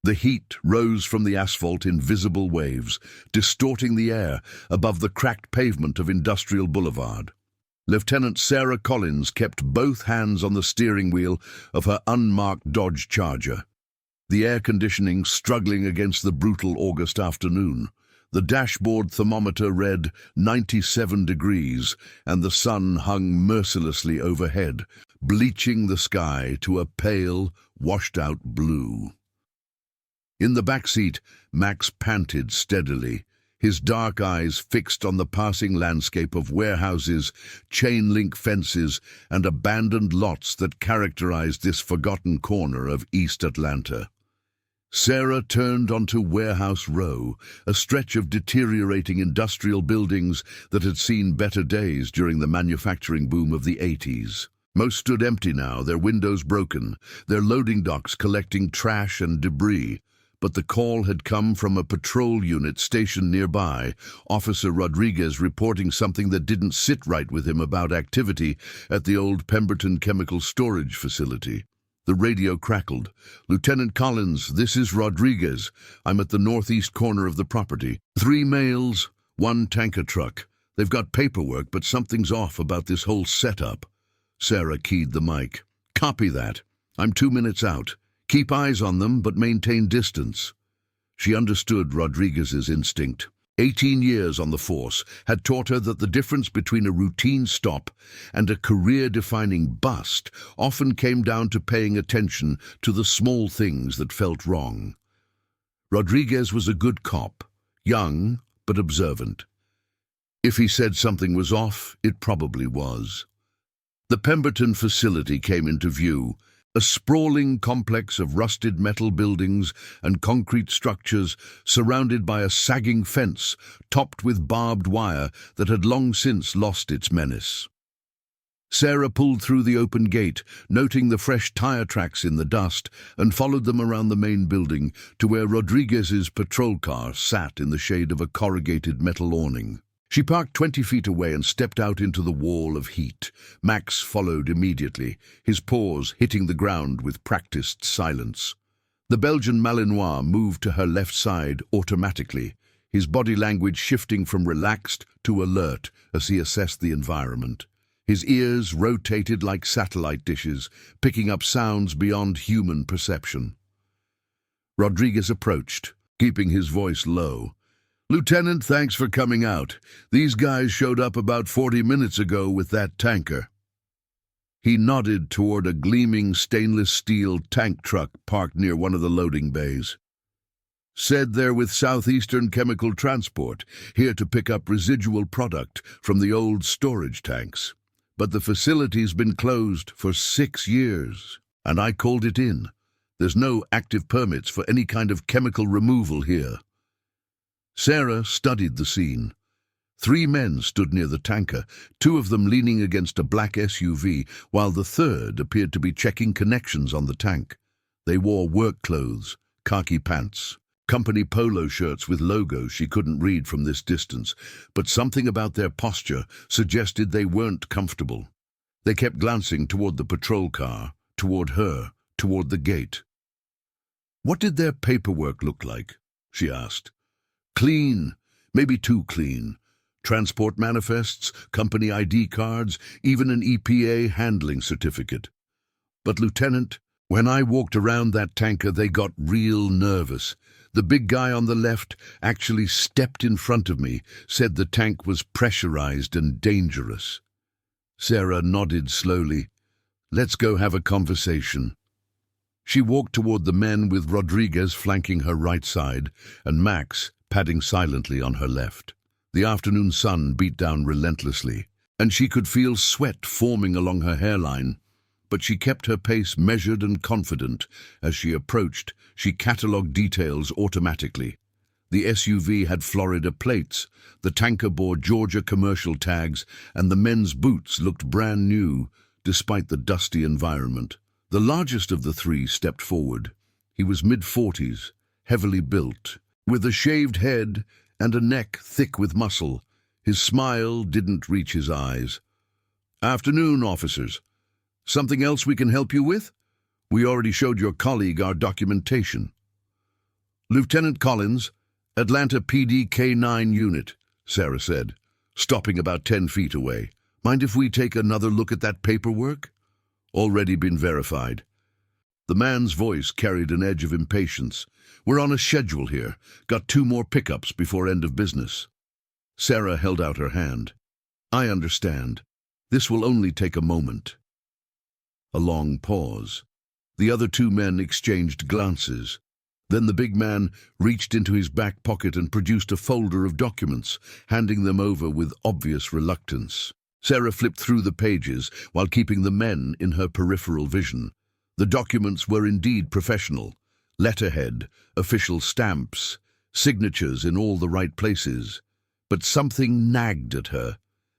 The heat rose from the asphalt in visible waves, distorting the air above the cracked pavement of Industrial Boulevard. Lieutenant Sarah Collins kept both hands on the steering wheel of her unmarked Dodge Charger, the air conditioning struggling against the brutal August afternoon. The dashboard thermometer read 97 degrees, and the sun hung mercilessly overhead, bleaching the sky to a pale, washed-out blue. In the back seat, Max panted steadily, his dark eyes fixed on the passing landscape of warehouses, chain-link fences, and abandoned lots that characterized this forgotten corner of East Atlanta. Sarah turned onto Warehouse Row, a stretch of deteriorating industrial buildings that had seen better days during the manufacturing boom of the 80s. Most stood empty now, their windows broken, their loading docks collecting trash and debris. But the call had come from a patrol unit stationed nearby, Officer Rodriguez reporting something that didn't sit right with him about activity at the old Pemberton Chemical Storage Facility. The radio crackled. "Lieutenant Collins, this is Rodriguez. I'm at the northeast corner of the property. 3 males, 1 tanker truck. They've got paperwork, but something's off about this whole setup." Sarah keyed the mic. "Copy that. I'm 2 minutes out. Keep eyes on them, but maintain distance." She understood Rodriguez's instinct. 18 years on the force had taught her that the difference between a routine stop and a career-defining bust often came down to paying attention to the small things that felt wrong. Rodriguez was a good cop, young but observant. If he said something was off, it probably was. The Pemberton facility came into view, a sprawling complex of rusted metal buildings and concrete structures surrounded by a sagging fence topped with barbed wire that had long since lost its menace. Sarah pulled through the open gate, noting the fresh tire tracks in the dust, and followed them around the main building to where Rodriguez's patrol car sat in the shade of a corrugated metal awning. She parked 20 feet away and stepped out into the wall of heat. Max followed immediately, his paws hitting the ground with practiced silence. The Belgian Malinois moved to her left side automatically, his body language shifting from relaxed to alert as he assessed the environment. His ears rotated like satellite dishes, picking up sounds beyond human perception. Rodriguez approached, keeping his voice low. "Lieutenant, thanks for coming out. These guys showed up about 40 minutes ago with that tanker." He nodded toward a gleaming stainless steel tank truck parked near one of the loading bays. "Said they're with Southeastern Chemical Transport, here to pick up residual product from the old storage tanks. But the facility's been closed for 6 years, and I called it in. There's no active permits for any kind of chemical removal here." Sarah studied the scene. 3 men stood near the tanker, 2 of them leaning against a black SUV, while the third appeared to be checking connections on the tank. They wore work clothes, khaki pants, company polo shirts with logos she couldn't read from this distance, but something about their posture suggested they weren't comfortable. They kept glancing toward the patrol car, toward her, toward the gate. "What did their paperwork look like?" she asked. "Clean, maybe too clean. Transport manifests, company ID cards, even an EPA handling certificate. But, Lieutenant, when I walked around that tanker, they got real nervous. The big guy on the left actually stepped in front of me, said the tank was pressurized and dangerous." Sarah nodded slowly. "Let's go have a conversation." She walked toward the men with Rodriguez flanking her right side and Max padding silently on her left. The afternoon sun beat down relentlessly, and she could feel sweat forming along her hairline. But she kept her pace measured and confident. As she approached, she catalogued details automatically. The SUV had Florida plates, the tanker bore Georgia commercial tags, and the men's boots looked brand new, despite the dusty environment. The largest of the 3 stepped forward. He was mid-40s, heavily built, with a shaved head and a neck thick with muscle. His smile didn't reach his eyes. "Afternoon, officers. Something else we can help you with? We already showed your colleague our documentation." Lieutenant Collins, Atlanta PD K9 unit, Sarah said, stopping about 10 feet away. Mind if we take another look at that paperwork? Already been verified. The man's voice carried an edge of impatience. We're on a schedule here. Got 2 more pickups before end of business. Sarah held out her hand. I understand. This will only take a moment. A long pause. The other 2 men exchanged glances. Then the big man reached into his back pocket and produced a folder of documents, handing them over with obvious reluctance. Sarah flipped through the pages while keeping the men in her peripheral vision. The documents were indeed professional. Letterhead, official stamps, signatures in all the right places. But something nagged at her.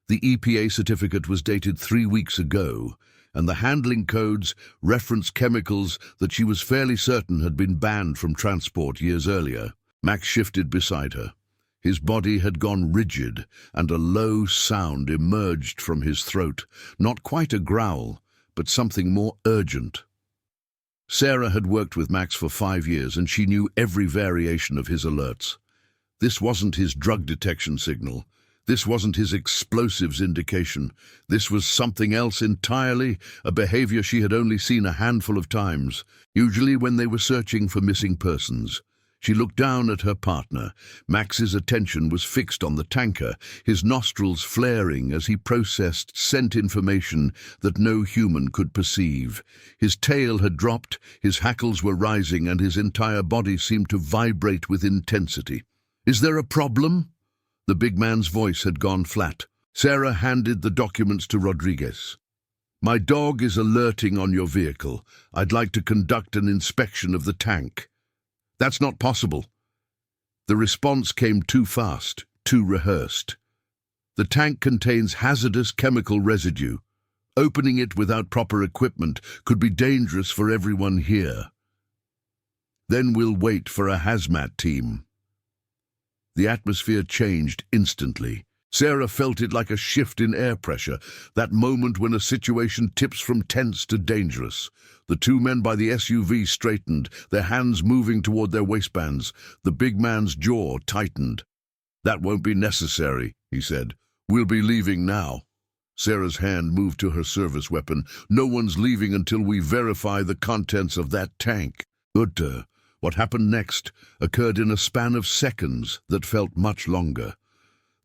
The EPA certificate was dated 3 weeks ago, and the handling codes referenced chemicals that she was fairly certain had been banned from transport years earlier. Max shifted beside her. His body had gone rigid, and a low sound emerged from his throat, not quite a growl, but something more urgent. Sarah had worked with Max for 5 years, and she knew every variation of his alerts. This wasn't his drug detection signal. This wasn't his explosives indication. This was something else entirely, a behavior she had only seen a handful of times, usually when they were searching for missing persons. She looked down at her partner. Max's attention was fixed on the tanker, his nostrils flaring as he processed scent information that no human could perceive. His tail had dropped, his hackles were rising, and his entire body seemed to vibrate with intensity. Is there a problem? The big man's voice had gone flat. Sarah handed the documents to Rodriguez. My dog is alerting on your vehicle. I'd like to conduct an inspection of the tank. That's not possible. The response came too fast, too rehearsed. The tank contains hazardous chemical residue. Opening it without proper equipment could be dangerous for everyone here. Then we'll wait for a hazmat team. The atmosphere changed instantly. Sarah felt it like a shift in air pressure, that moment when a situation tips from tense to dangerous. The 2 men by the SUV straightened, their hands moving toward their waistbands. The big man's jaw tightened. That won't be necessary, he said. We'll be leaving now. Sarah's hand moved to her service weapon. No one's leaving until we verify the contents of that tank. Good. What happened next occurred in a span of seconds that felt much longer.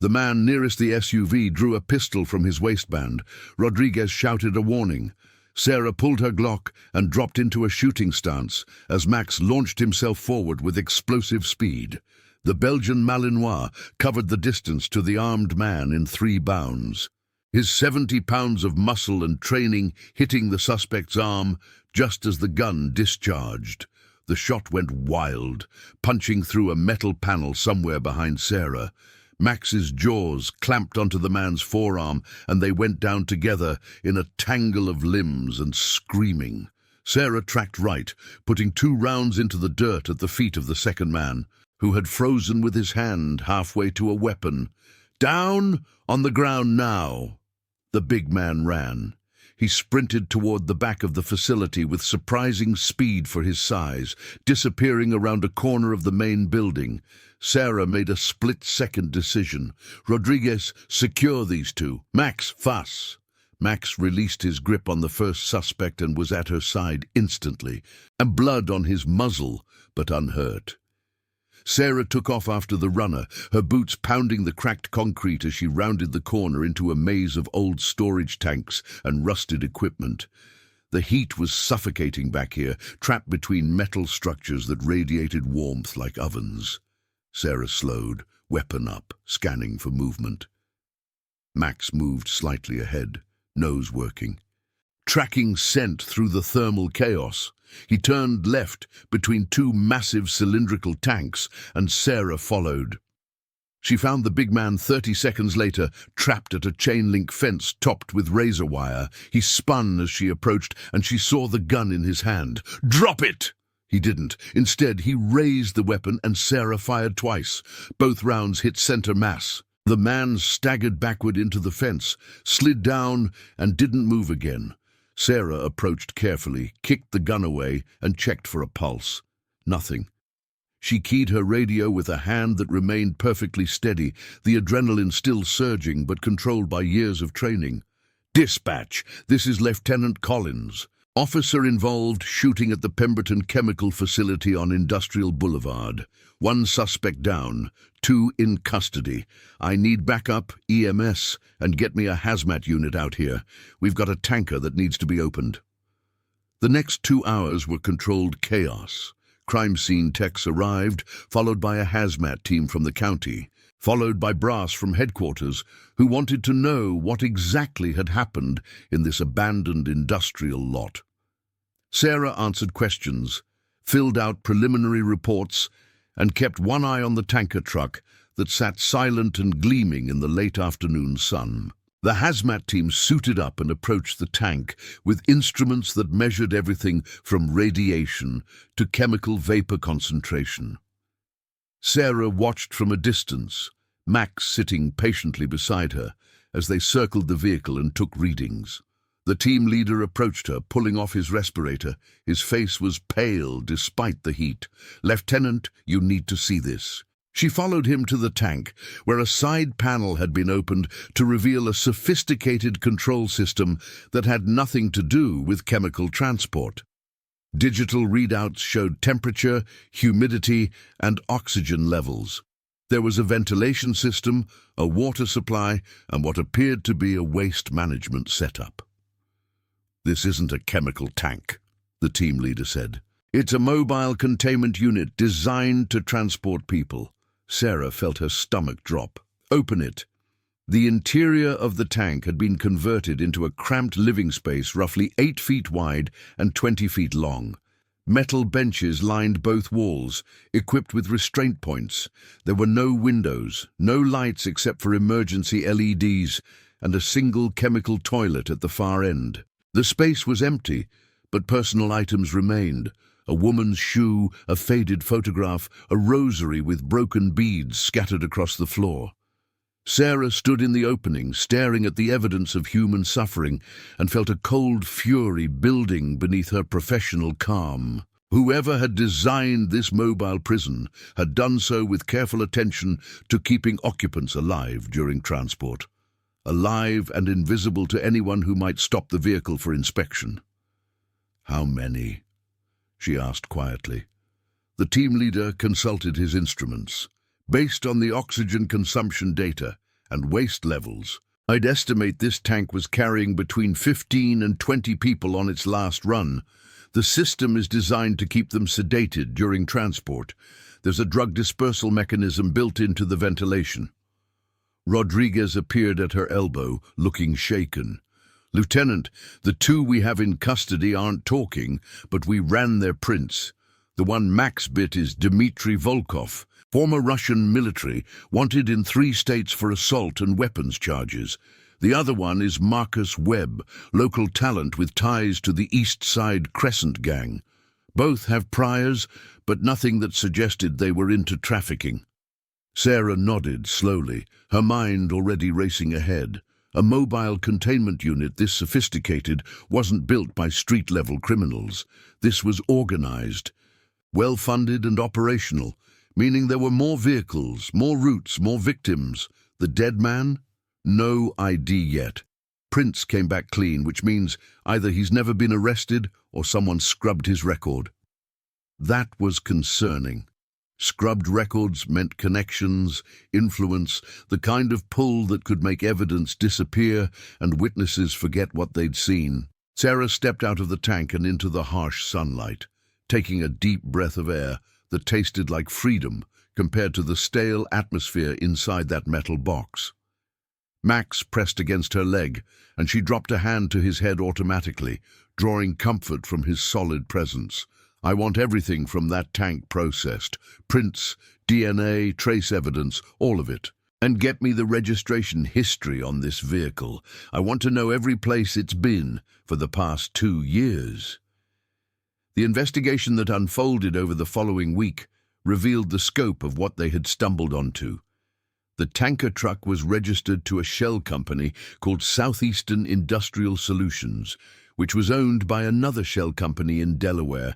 The man nearest the SUV drew a pistol from his waistband. Rodriguez shouted a warning. Sarah pulled her Glock and dropped into a shooting stance as Max launched himself forward with explosive speed. The Belgian Malinois covered the distance to the armed man in 3 bounds. His 70 pounds of muscle and training hitting the suspect's arm just as the gun discharged. The shot went wild, punching through a metal panel somewhere behind Sarah. Max's jaws clamped onto the man's forearm, and they went down together in a tangle of limbs and screaming. Sarah tracked right, putting 2 rounds into the dirt at the feet of the second man, who had frozen with his hand halfway to a weapon. Down on the ground now. The big man ran. He sprinted toward the back of the facility with surprising speed for his size, disappearing around a corner of the main building. Sarah made a split-second decision. Rodriguez, secure these 2. Max, fuss. Max released his grip on the first suspect and was at her side instantly, and blood on his muzzle, but unhurt. Sarah took off after the runner, her boots pounding the cracked concrete as she rounded the corner into a maze of old storage tanks and rusted equipment. The heat was suffocating back here, trapped between metal structures that radiated warmth like ovens. Sarah slowed, weapon up, scanning for movement. Max moved slightly ahead, nose working. Tracking scent through the thermal chaos, he turned left between 2 massive cylindrical tanks, and Sarah followed. She found the big man 30 seconds later, trapped at a chain-link fence topped with razor wire. He spun as she approached, and she saw the gun in his hand. "Drop it!" He didn't. Instead, he raised the weapon, and Sarah fired twice. Both rounds hit center mass. The man staggered backward into the fence, slid down, and didn't move again. Sarah approached carefully, kicked the gun away, and checked for a pulse. Nothing. She keyed her radio with a hand that remained perfectly steady, the adrenaline still surging but controlled by years of training. "Dispatch, this is Lieutenant Collins. Officer involved shooting at the Pemberton Chemical Facility on Industrial Boulevard. 1 suspect down, 2 in custody. I need backup, EMS, and get me a hazmat unit out here. We've got a tanker that needs to be opened." The next 2 hours were controlled chaos. Crime scene techs arrived, followed by a hazmat team from the county, followed by brass from headquarters, who wanted to know what exactly had happened in this abandoned industrial lot. Sarah answered questions, filled out preliminary reports, and kept one eye on the tanker truck that sat silent and gleaming in the late afternoon sun. The hazmat team suited up and approached the tank with instruments that measured everything from radiation to chemical vapor concentration. Sarah watched from a distance, Max sitting patiently beside her, as they circled the vehicle and took readings. The team leader approached her, pulling off his respirator. His face was pale despite the heat. "Lieutenant, you need to see this." She followed him to the tank, where a side panel had been opened to reveal a sophisticated control system that had nothing to do with chemical transport. Digital readouts showed temperature, humidity, and oxygen levels. There was a ventilation system, a water supply, and what appeared to be a waste management setup. "This isn't a chemical tank," the team leader said. "It's a mobile containment unit designed to transport people." Sarah felt her stomach drop. "Open it." The interior of the tank had been converted into a cramped living space roughly 8 feet wide and 20 feet long. Metal benches lined both walls, equipped with restraint points. There were no windows, no lights except for emergency LEDs, and a single chemical toilet at the far end. The space was empty, but personal items remained. A woman's shoe, a faded photograph, a rosary with broken beads scattered across the floor. Sarah stood in the opening, staring at the evidence of human suffering, and felt a cold fury building beneath her professional calm. Whoever had designed this mobile prison had done so with careful attention to keeping occupants alive during transport. Alive and invisible to anyone who might stop the vehicle for inspection. "How many?" she asked quietly. The team leader consulted his instruments. "Based on the oxygen consumption data and waste levels, I'd estimate this tank was carrying between 15 and 20 people on its last run. The system is designed to keep them sedated during transport. There's a drug dispersal mechanism built into the ventilation." Rodriguez appeared at her elbow, looking shaken. "Lieutenant, the 2 we have in custody aren't talking, but we ran their prints. The one Max bit is Dmitry Volkov, former Russian military, wanted in 3 states for assault and weapons charges. The other one is Marcus Webb, local talent with ties to the East Side Crescent gang. Both have priors, but nothing that suggested they were into trafficking." Sarah nodded slowly, her mind already racing ahead. A mobile containment unit this sophisticated wasn't built by street-level criminals. This was organized, well-funded and operational, meaning there were more vehicles, more routes, more victims. The dead man? No ID yet. Prince came back clean, which means either he's never been arrested or someone scrubbed his record. That was concerning. Scrubbed records meant connections, influence, the kind of pull that could make evidence disappear and witnesses forget what they'd seen. Sarah stepped out of the tank and into the harsh sunlight, taking a deep breath of air that tasted like freedom compared to the stale atmosphere inside that metal box. Max pressed against her leg, and she dropped a hand to his head automatically, drawing comfort from his solid presence. "I want everything from that tank processed. Prints, DNA, trace evidence, all of it. And get me the registration history on this vehicle. I want to know every place it's been for the past 2 years." The investigation that unfolded over the following week revealed the scope of what they had stumbled onto. The tanker truck was registered to a shell company called Southeastern Industrial Solutions, which was owned by another shell company in Delaware.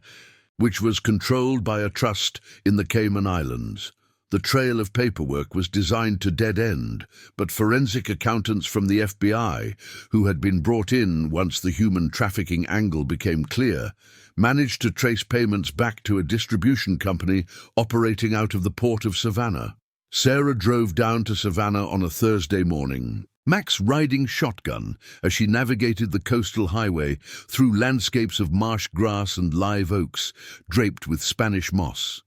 which was controlled by a trust in the Cayman Islands. The trail of paperwork was designed to dead end, but forensic accountants from the FBI, who had been brought in once the human trafficking angle became clear, managed to trace payments back to a distribution company operating out of the port of Savannah. Sarah drove down to Savannah on a Thursday morning, Max riding shotgun as she navigated the coastal highway through landscapes of marsh grass and live oaks draped with Spanish moss.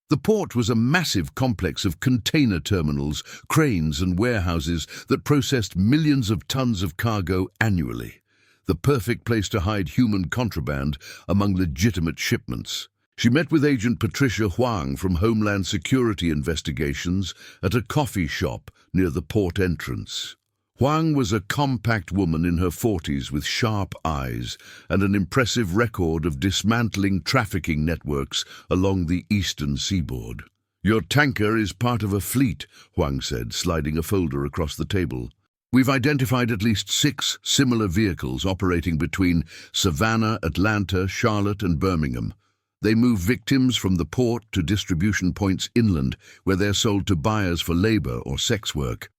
The port was a massive complex of container terminals, cranes and warehouses that processed millions of tons of cargo annually. The perfect place to hide human contraband among legitimate shipments. She met with Agent Patricia Huang from Homeland Security Investigations at a coffee shop near the port entrance. Huang was a compact woman in her 40s with sharp eyes and an impressive record of dismantling trafficking networks along the eastern seaboard. "Your tanker is part of a fleet," Huang said, sliding a folder across the table. "We've identified at least 6 similar vehicles operating between Savannah, Atlanta, Charlotte, and Birmingham. They move victims from the port to distribution points inland, where they're sold to buyers for labor or sex work."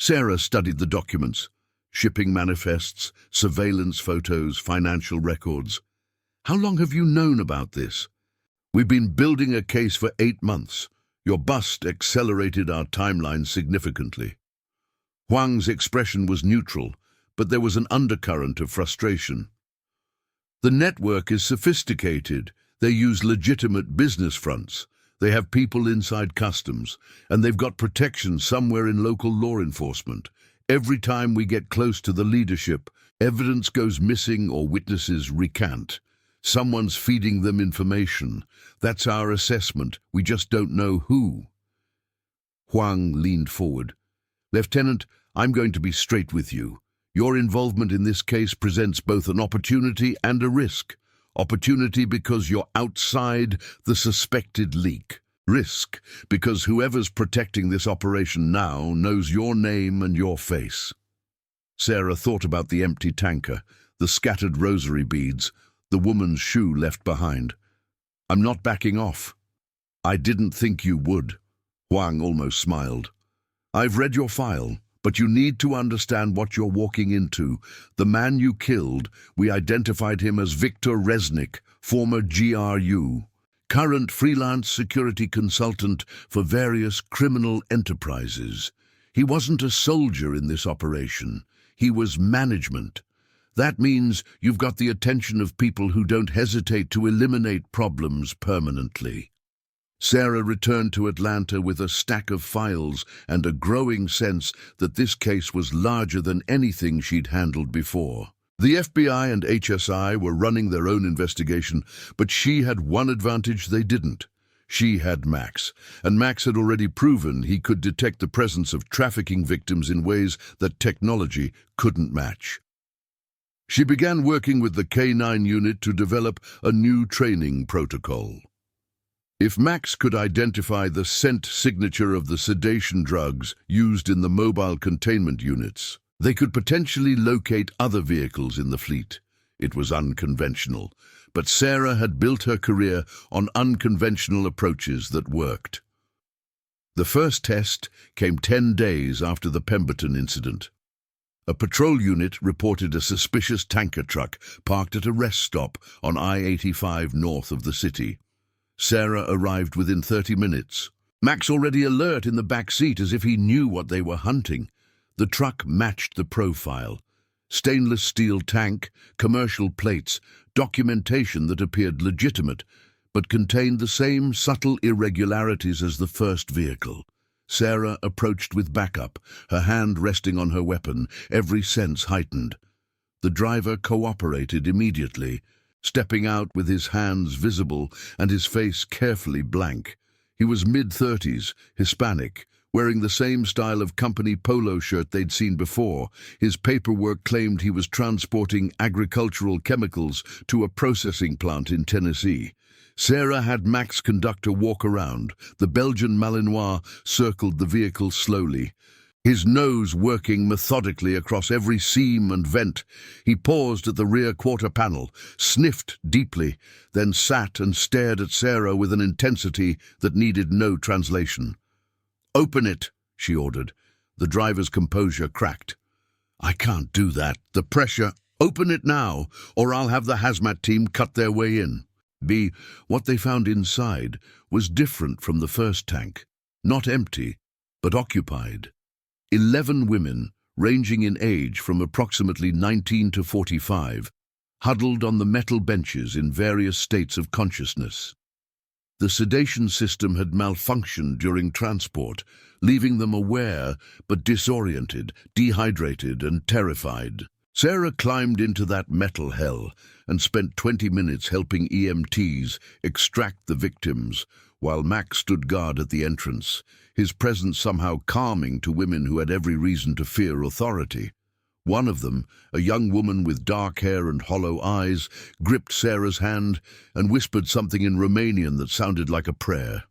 Sarah studied the documents, shipping manifests, surveillance photos, financial records. "How long have you known about this?" "We've been building a case for 8 months. Your bust accelerated our timeline significantly." Huang's expression was neutral, but there was an undercurrent of frustration. "The network is sophisticated. They use legitimate business fronts. They have people inside customs, and they've got protection somewhere in local law enforcement. Every time we get close to the leadership, evidence goes missing or witnesses recant. Someone's feeding them information. That's our assessment. We just don't know who." Huang leaned forward. "Lieutenant, I'm going to be straight with you. Your involvement in this case presents both an opportunity and a risk. Opportunity because you're outside the suspected leak. Risk because whoever's protecting this operation now knows your name and your face." Sarah thought about the empty tanker, the scattered rosary beads, the woman's shoe left behind. "I'm not backing off." "I didn't think you would." Huang almost smiled. "I've read your file. But you need to understand what you're walking into. The man you killed, we identified him as Victor Resnick, former GRU, current freelance security consultant for various criminal enterprises. He wasn't a soldier in this operation. He was management. That means you've got the attention of people who don't hesitate to eliminate problems permanently." Sarah returned to Atlanta with a stack of files and a growing sense that this case was larger than anything she'd handled before. The FBI and HSI were running their own investigation, but she had one advantage they didn't. She had Max, and Max had already proven he could detect the presence of trafficking victims in ways that technology couldn't match. She began working with the K9 unit to develop a new training protocol. If Max could identify the scent signature of the sedation drugs used in the mobile containment units, they could potentially locate other vehicles in the fleet. It was unconventional, but Sarah had built her career on unconventional approaches that worked. The first test came 10 days after the Pemberton incident. A patrol unit reported a suspicious tanker truck parked at a rest stop on I-85 north of the city. Sarah arrived within 30 minutes. Max already alert in the back seat as if he knew what they were hunting. The truck matched the profile. Stainless steel tank, commercial plates, documentation that appeared legitimate, but contained the same subtle irregularities as the first vehicle. Sarah approached with backup, her hand resting on her weapon, every sense heightened. The driver cooperated immediately, stepping out with his hands visible and his face carefully blank. He was mid-30s, Hispanic, wearing the same style of company polo shirt they'd seen before. His paperwork claimed he was transporting agricultural chemicals to a processing plant in Tennessee. Sarah had Max conduct a walk around. The Belgian Malinois circled the vehicle slowly. His nose working methodically across every seam and vent. He paused at the rear quarter panel, sniffed deeply, then sat and stared at Sarah with an intensity that needed no translation. "Open it," she ordered. The driver's composure cracked. "I can't do that. The pressure—" "Open it now, or I'll have the hazmat team cut their way in." What they found inside was different from the first tank. Not empty, but occupied. 11 women, ranging in age from approximately 19 to 45, huddled on the metal benches in various states of consciousness. The sedation system had malfunctioned during transport, leaving them aware but disoriented, dehydrated and terrified. Sarah climbed into that metal hell and spent 20 minutes helping EMTs extract the victims, while Max stood guard at the entrance, his presence somehow calming to women who had every reason to fear authority. One of them, a young woman with dark hair and hollow eyes, gripped Sarah's hand and whispered something in Romanian that sounded like a prayer.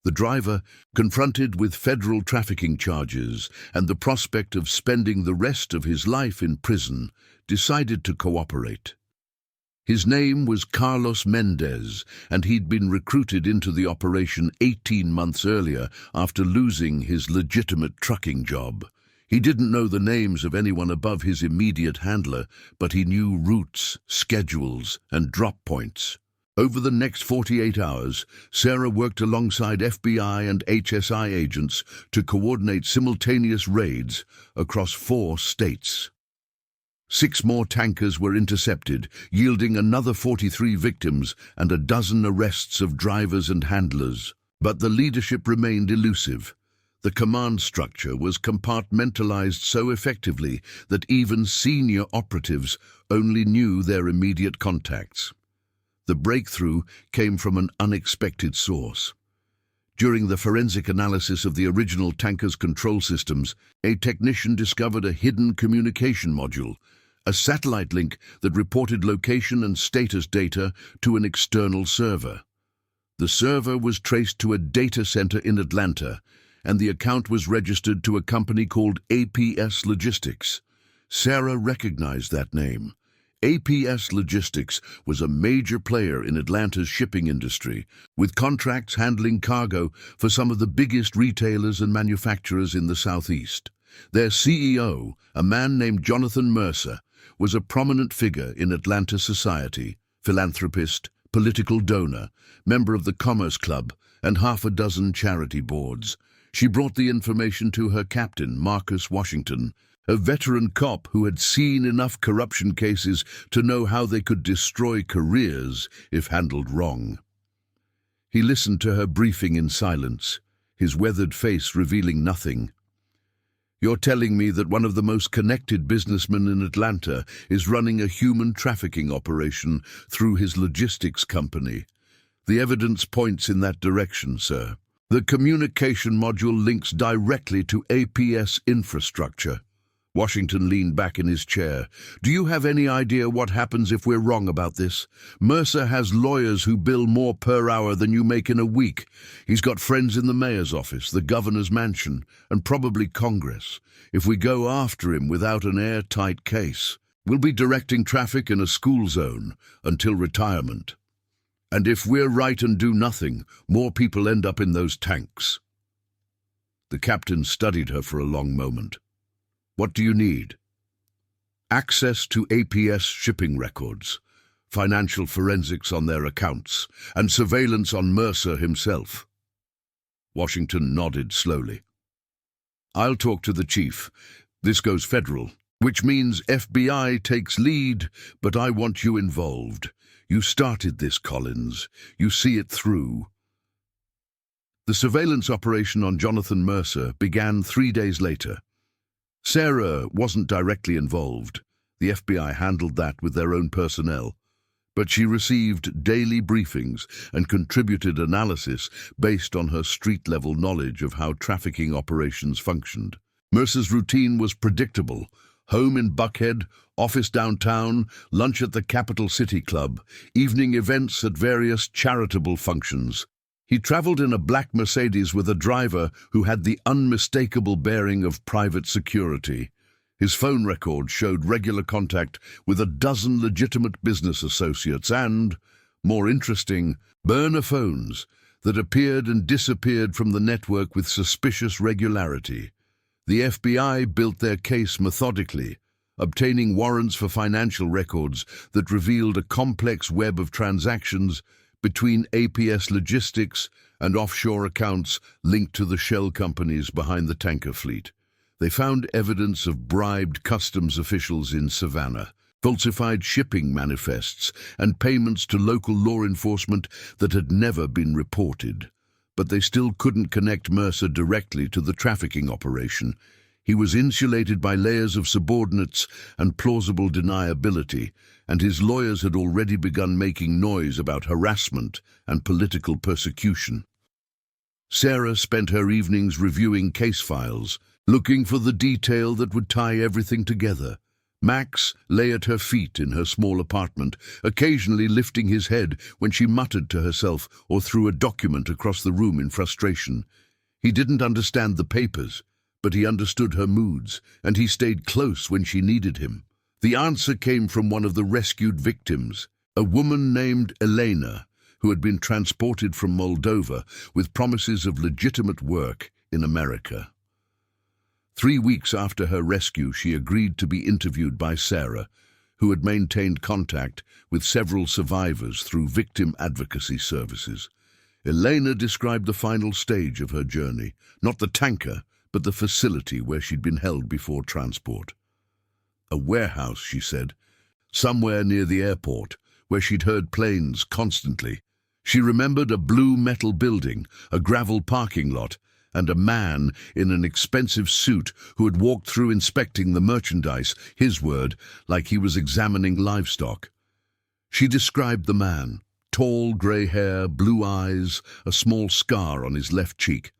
The driver, confronted with federal trafficking charges and the prospect of spending the rest of his life in prison, decided to cooperate. His name was Carlos Mendez, and he'd been recruited into the operation 18 months earlier after losing his legitimate trucking job. He didn't know the names of anyone above his immediate handler, but he knew routes, schedules, and drop points. Over the next 48 hours, Sarah worked alongside FBI and HSI agents to coordinate simultaneous raids across 4 states. 6 more tankers were intercepted, yielding another 43 victims and a dozen arrests of drivers and handlers. But the leadership remained elusive. The command structure was compartmentalized so effectively that even senior operatives only knew their immediate contacts. The breakthrough came from an unexpected source. During the forensic analysis of the original tanker's control systems, a technician discovered a hidden communication module, a satellite link that reported location and status data to an external server. The server was traced to a data center in Atlanta, and the account was registered to a company called APS Logistics. Sarah recognized that name. APS Logistics was a major player in Atlanta's shipping industry, with contracts handling cargo for some of the biggest retailers and manufacturers in the Southeast. Their CEO, a man named Jonathan Mercer, was a prominent figure in Atlanta society, philanthropist, political donor, member of the Commerce Club, and half a dozen charity boards. She brought the information to her captain, Marcus Washington, a veteran cop who had seen enough corruption cases to know how they could destroy careers if handled wrong. He listened to her briefing in silence, his weathered face revealing nothing. "You're telling me that one of the most connected businessmen in Atlanta is running a human trafficking operation through his logistics company. The evidence points in that direction, sir. The communication module links directly to APS infrastructure." Washington leaned back in his chair. "Do you have any idea what happens if we're wrong about this? Mercer has lawyers who bill more per hour than you make in a week. He's got friends in the mayor's office, the governor's mansion, and probably Congress. If we go after him without an airtight case, we'll be directing traffic in a school zone until retirement. And if we're right and do nothing, more people end up in those tanks." The captain studied her for a long moment. "What do you need?" "Access to APS shipping records, financial forensics on their accounts, and surveillance on Mercer himself." Washington nodded slowly. "I'll talk to the chief. This goes federal, which means FBI takes lead, but I want you involved. You started this, Collins. You see it through." The surveillance operation on Jonathan Mercer began 3 days later. Sarah wasn't directly involved. The FBI handled that with their own personnel. But she received daily briefings and contributed analysis based on her street-level knowledge of how trafficking operations functioned. Mercer's routine was predictable. Home in Buckhead, office downtown, lunch at the Capital City Club, evening events at various charitable functions. He traveled in a black Mercedes with a driver who had the unmistakable bearing of private security. His phone record showed regular contact with a dozen legitimate business associates and, more interesting, burner phones that appeared and disappeared from the network with suspicious regularity. The FBI built their case methodically, obtaining warrants for financial records that revealed a complex web of transactions between APS Logistics and offshore accounts linked to the shell companies behind the tanker fleet. They found evidence of bribed customs officials in Savannah, falsified shipping manifests, and payments to local law enforcement that had never been reported. But they still couldn't connect Mercer directly to the trafficking operation. He was insulated by layers of subordinates and plausible deniability, and his lawyers had already begun making noise about harassment and political persecution. Sarah spent her evenings reviewing case files, looking for the detail that would tie everything together. Max lay at her feet in her small apartment, occasionally lifting his head when she muttered to herself or threw a document across the room in frustration. He didn't understand the papers, but he understood her moods, and he stayed close when she needed him. The answer came from one of the rescued victims, a woman named Elena, who had been transported from Moldova with promises of legitimate work in America. 3 weeks after her rescue, she agreed to be interviewed by Sarah, who had maintained contact with several survivors through victim advocacy services. Elena described the final stage of her journey, not the tanker, but the facility where she'd been held before transport. A warehouse, she said, somewhere near the airport, where she'd heard planes constantly. She remembered a blue metal building, a gravel parking lot, and a man in an expensive suit who had walked through inspecting the merchandise, his word, like he was examining livestock. She described the man, tall grey hair, blue eyes, a small scar on his left cheek.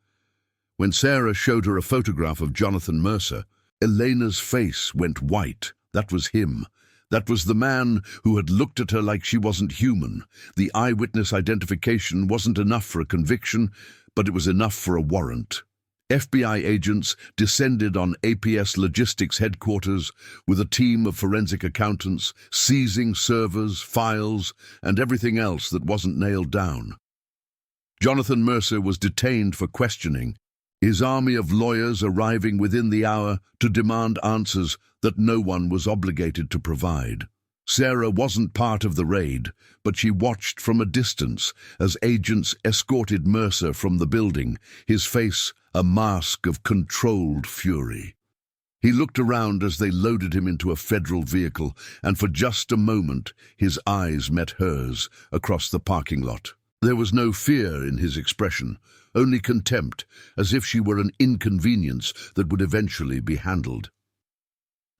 When Sarah showed her a photograph of Jonathan Mercer, Elena's face went white. That was him. That was the man who had looked at her like she wasn't human. The eyewitness identification wasn't enough for a conviction, but it was enough for a warrant. FBI agents descended on APS Logistics headquarters with a team of forensic accountants, seizing servers, files, and everything else that wasn't nailed down. Jonathan Mercer was detained for questioning, his army of lawyers arriving within the hour to demand answers that no one was obligated to provide. Sarah wasn't part of the raid, but she watched from a distance as agents escorted Mercer from the building, his face a mask of controlled fury. He looked around as they loaded him into a federal vehicle, and for just a moment his eyes met hers across the parking lot. There was no fear in his expression, only contempt, as if she were an inconvenience that would eventually be handled.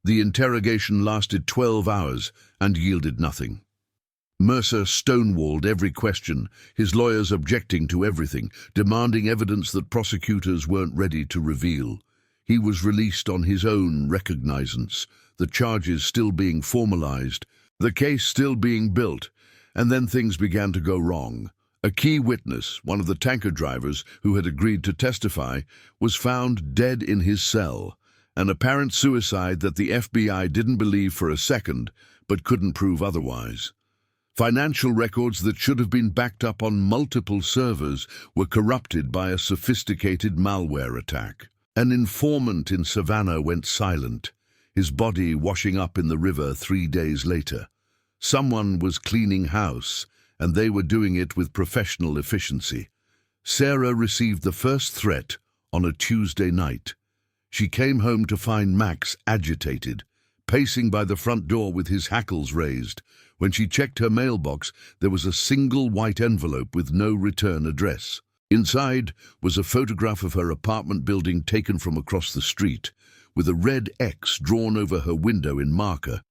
The interrogation lasted 12 hours and yielded nothing. Mercer stonewalled every question, his lawyers objecting to everything, demanding evidence that prosecutors weren't ready to reveal. He was released on his own recognizance, the charges still being formalized, the case still being built, and then things began to go wrong. A key witness, one of the tanker drivers who had agreed to testify, was found dead in his cell, an apparent suicide that the FBI didn't believe for a second, but couldn't prove otherwise. Financial records that should have been backed up on multiple servers were corrupted by a sophisticated malware attack. An informant in Savannah went silent, his body washing up in the river 3 days later. Someone was cleaning house, and they were doing it with professional efficiency. Sarah received the first threat on a Tuesday night. She came home to find Max agitated, pacing by the front door with his hackles raised. When she checked her mailbox, there was a single white envelope with no return address. Inside was a photograph of her apartment building taken from across the street, with a red X drawn over her window in marker.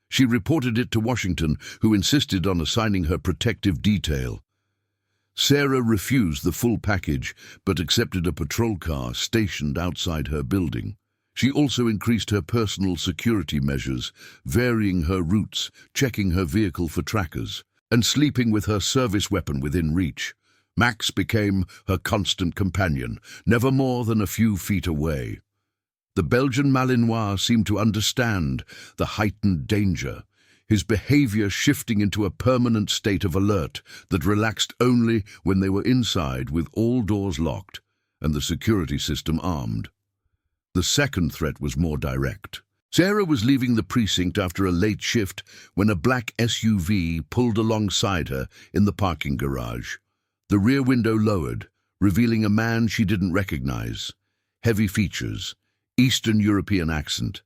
She reported it to Washington, who insisted on assigning her protective detail. Sarah refused the full package, but accepted a patrol car stationed outside her building. She also increased her personal security measures, varying her routes, checking her vehicle for trackers, and sleeping with her service weapon within reach. Max became her constant companion, never more than a few feet away. The Belgian Malinois seemed to understand the heightened danger, his behavior shifting into a permanent state of alert that relaxed only when they were inside with all doors locked and the security system armed. The second threat was more direct. Sarah was leaving the precinct after a late shift when a black SUV pulled alongside her in the parking garage. The rear window lowered, revealing a man she didn't recognize. Heavy features, Eastern European accent.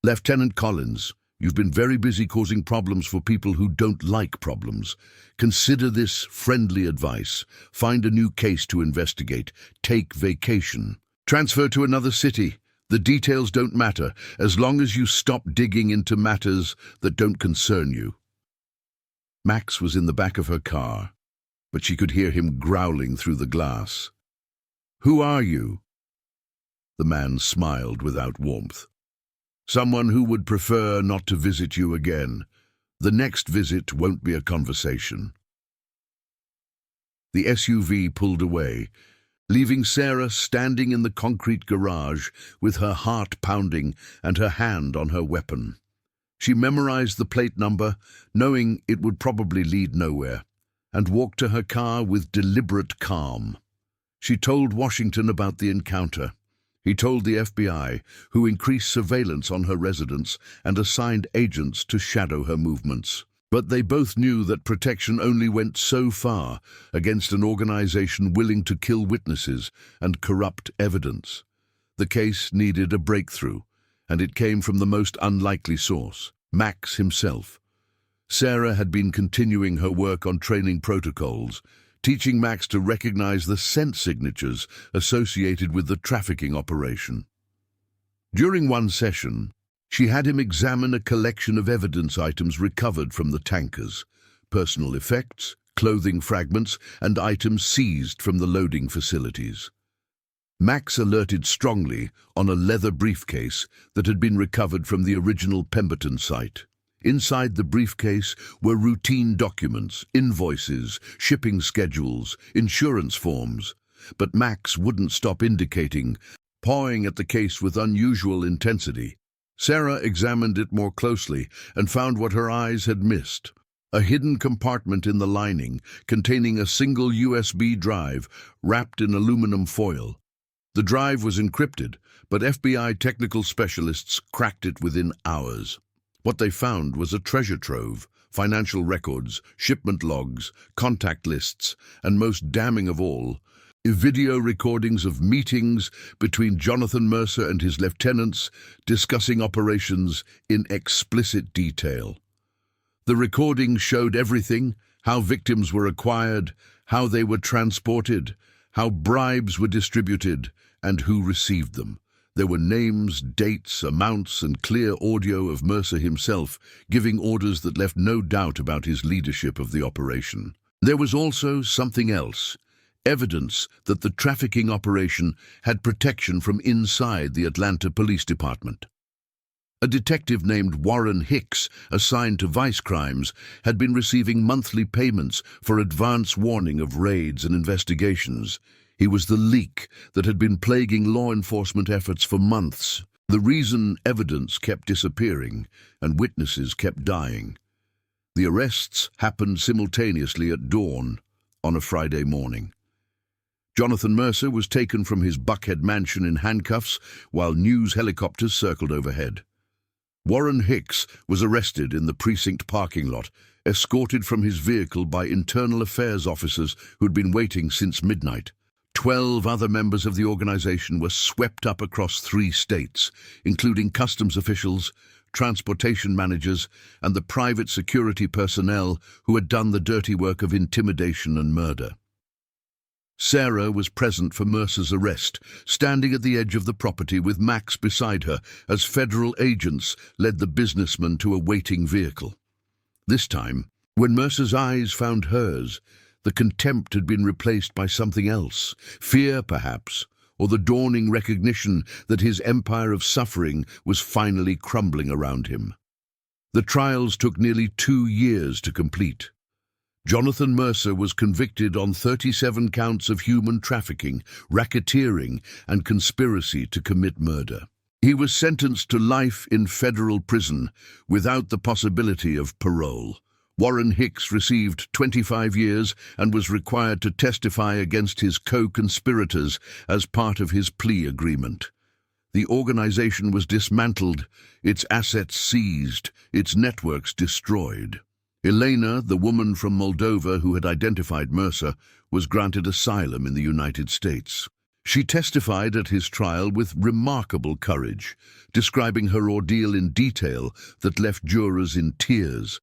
"Lieutenant Collins, you've been very busy causing problems for people who don't like problems. Consider this friendly advice. Find a new case to investigate. Take vacation. Transfer to another city. The details don't matter, as long as you stop digging into matters that don't concern you." Max was in the back of her car, but she could hear him growling through the glass. "Who are you?" The man smiled without warmth. "Someone who would prefer not to visit you again. The next visit won't be a conversation." The SUV pulled away, leaving Sarah standing in the concrete garage with her heart pounding and her hand on her weapon. She memorized the plate number, knowing it would probably lead nowhere, and walked to her car with deliberate calm. She told Washington about the encounter. He told the FBI, who increased surveillance on her residence and assigned agents to shadow her movements. But they both knew that protection only went so far against an organization willing to kill witnesses and corrupt evidence. The case needed a breakthrough, and it came from the most unlikely source, Max himself. Sarah had been continuing her work on training protocols, teaching Max to recognize the scent signatures associated with the trafficking operation. During one session, she had him examine a collection of evidence items recovered from the tankers, personal effects, clothing fragments, and items seized from the loading facilities. Max alerted strongly on a leather briefcase that had been recovered from the original Pemberton site. Inside the briefcase were routine documents, invoices, shipping schedules, insurance forms. But Max wouldn't stop indicating, pawing at the case with unusual intensity. Sarah examined it more closely and found what her eyes had missed: a hidden compartment in the lining containing a single USB drive wrapped in aluminum foil. The drive was encrypted, but FBI technical specialists cracked it within hours. What they found was a treasure trove: financial records, shipment logs, contact lists, and most damning of all, video recordings of meetings between Jonathan Mercer and his lieutenants discussing operations in explicit detail. The recordings showed everything: how victims were acquired, how they were transported, how bribes were distributed, and who received them. There were names, dates, amounts, and clear audio of Mercer himself, giving orders that left no doubt about his leadership of the operation. There was also something else: evidence that the trafficking operation had protection from inside the Atlanta Police Department. A detective named Warren Hicks, assigned to vice crimes, had been receiving monthly payments for advance warning of raids and investigations. He was the leak that had been plaguing law enforcement efforts for months, the reason evidence kept disappearing and witnesses kept dying. The arrests happened simultaneously at dawn on a Friday morning. Jonathan Mercer was taken from his Buckhead mansion in handcuffs while news helicopters circled overhead. Warren Hicks was arrested in the precinct parking lot, escorted from his vehicle by internal affairs officers who'd been waiting since midnight. 12 other members of the organization were swept up across 3 states, including customs officials, transportation managers, and the private security personnel who had done the dirty work of intimidation and murder. Sarah was present for Mercer's arrest, standing at the edge of the property with Max beside her as federal agents led the businessman to a waiting vehicle. This time, when Mercer's eyes found hers, the contempt had been replaced by something else: fear, perhaps, or the dawning recognition that his empire of suffering was finally crumbling around him. The trials took nearly 2 years to complete. Jonathan Mercer was convicted on 37 counts of human trafficking, racketeering, and conspiracy to commit murder. He was sentenced to life in federal prison without the possibility of parole. Warren Hicks received 25 years and was required to testify against his co-conspirators as part of his plea agreement. The organization was dismantled, its assets seized, its networks destroyed. Elena, the woman from Moldova who had identified Mercer, was granted asylum in the United States. She testified at his trial with remarkable courage, describing her ordeal in detail that left jurors in tears.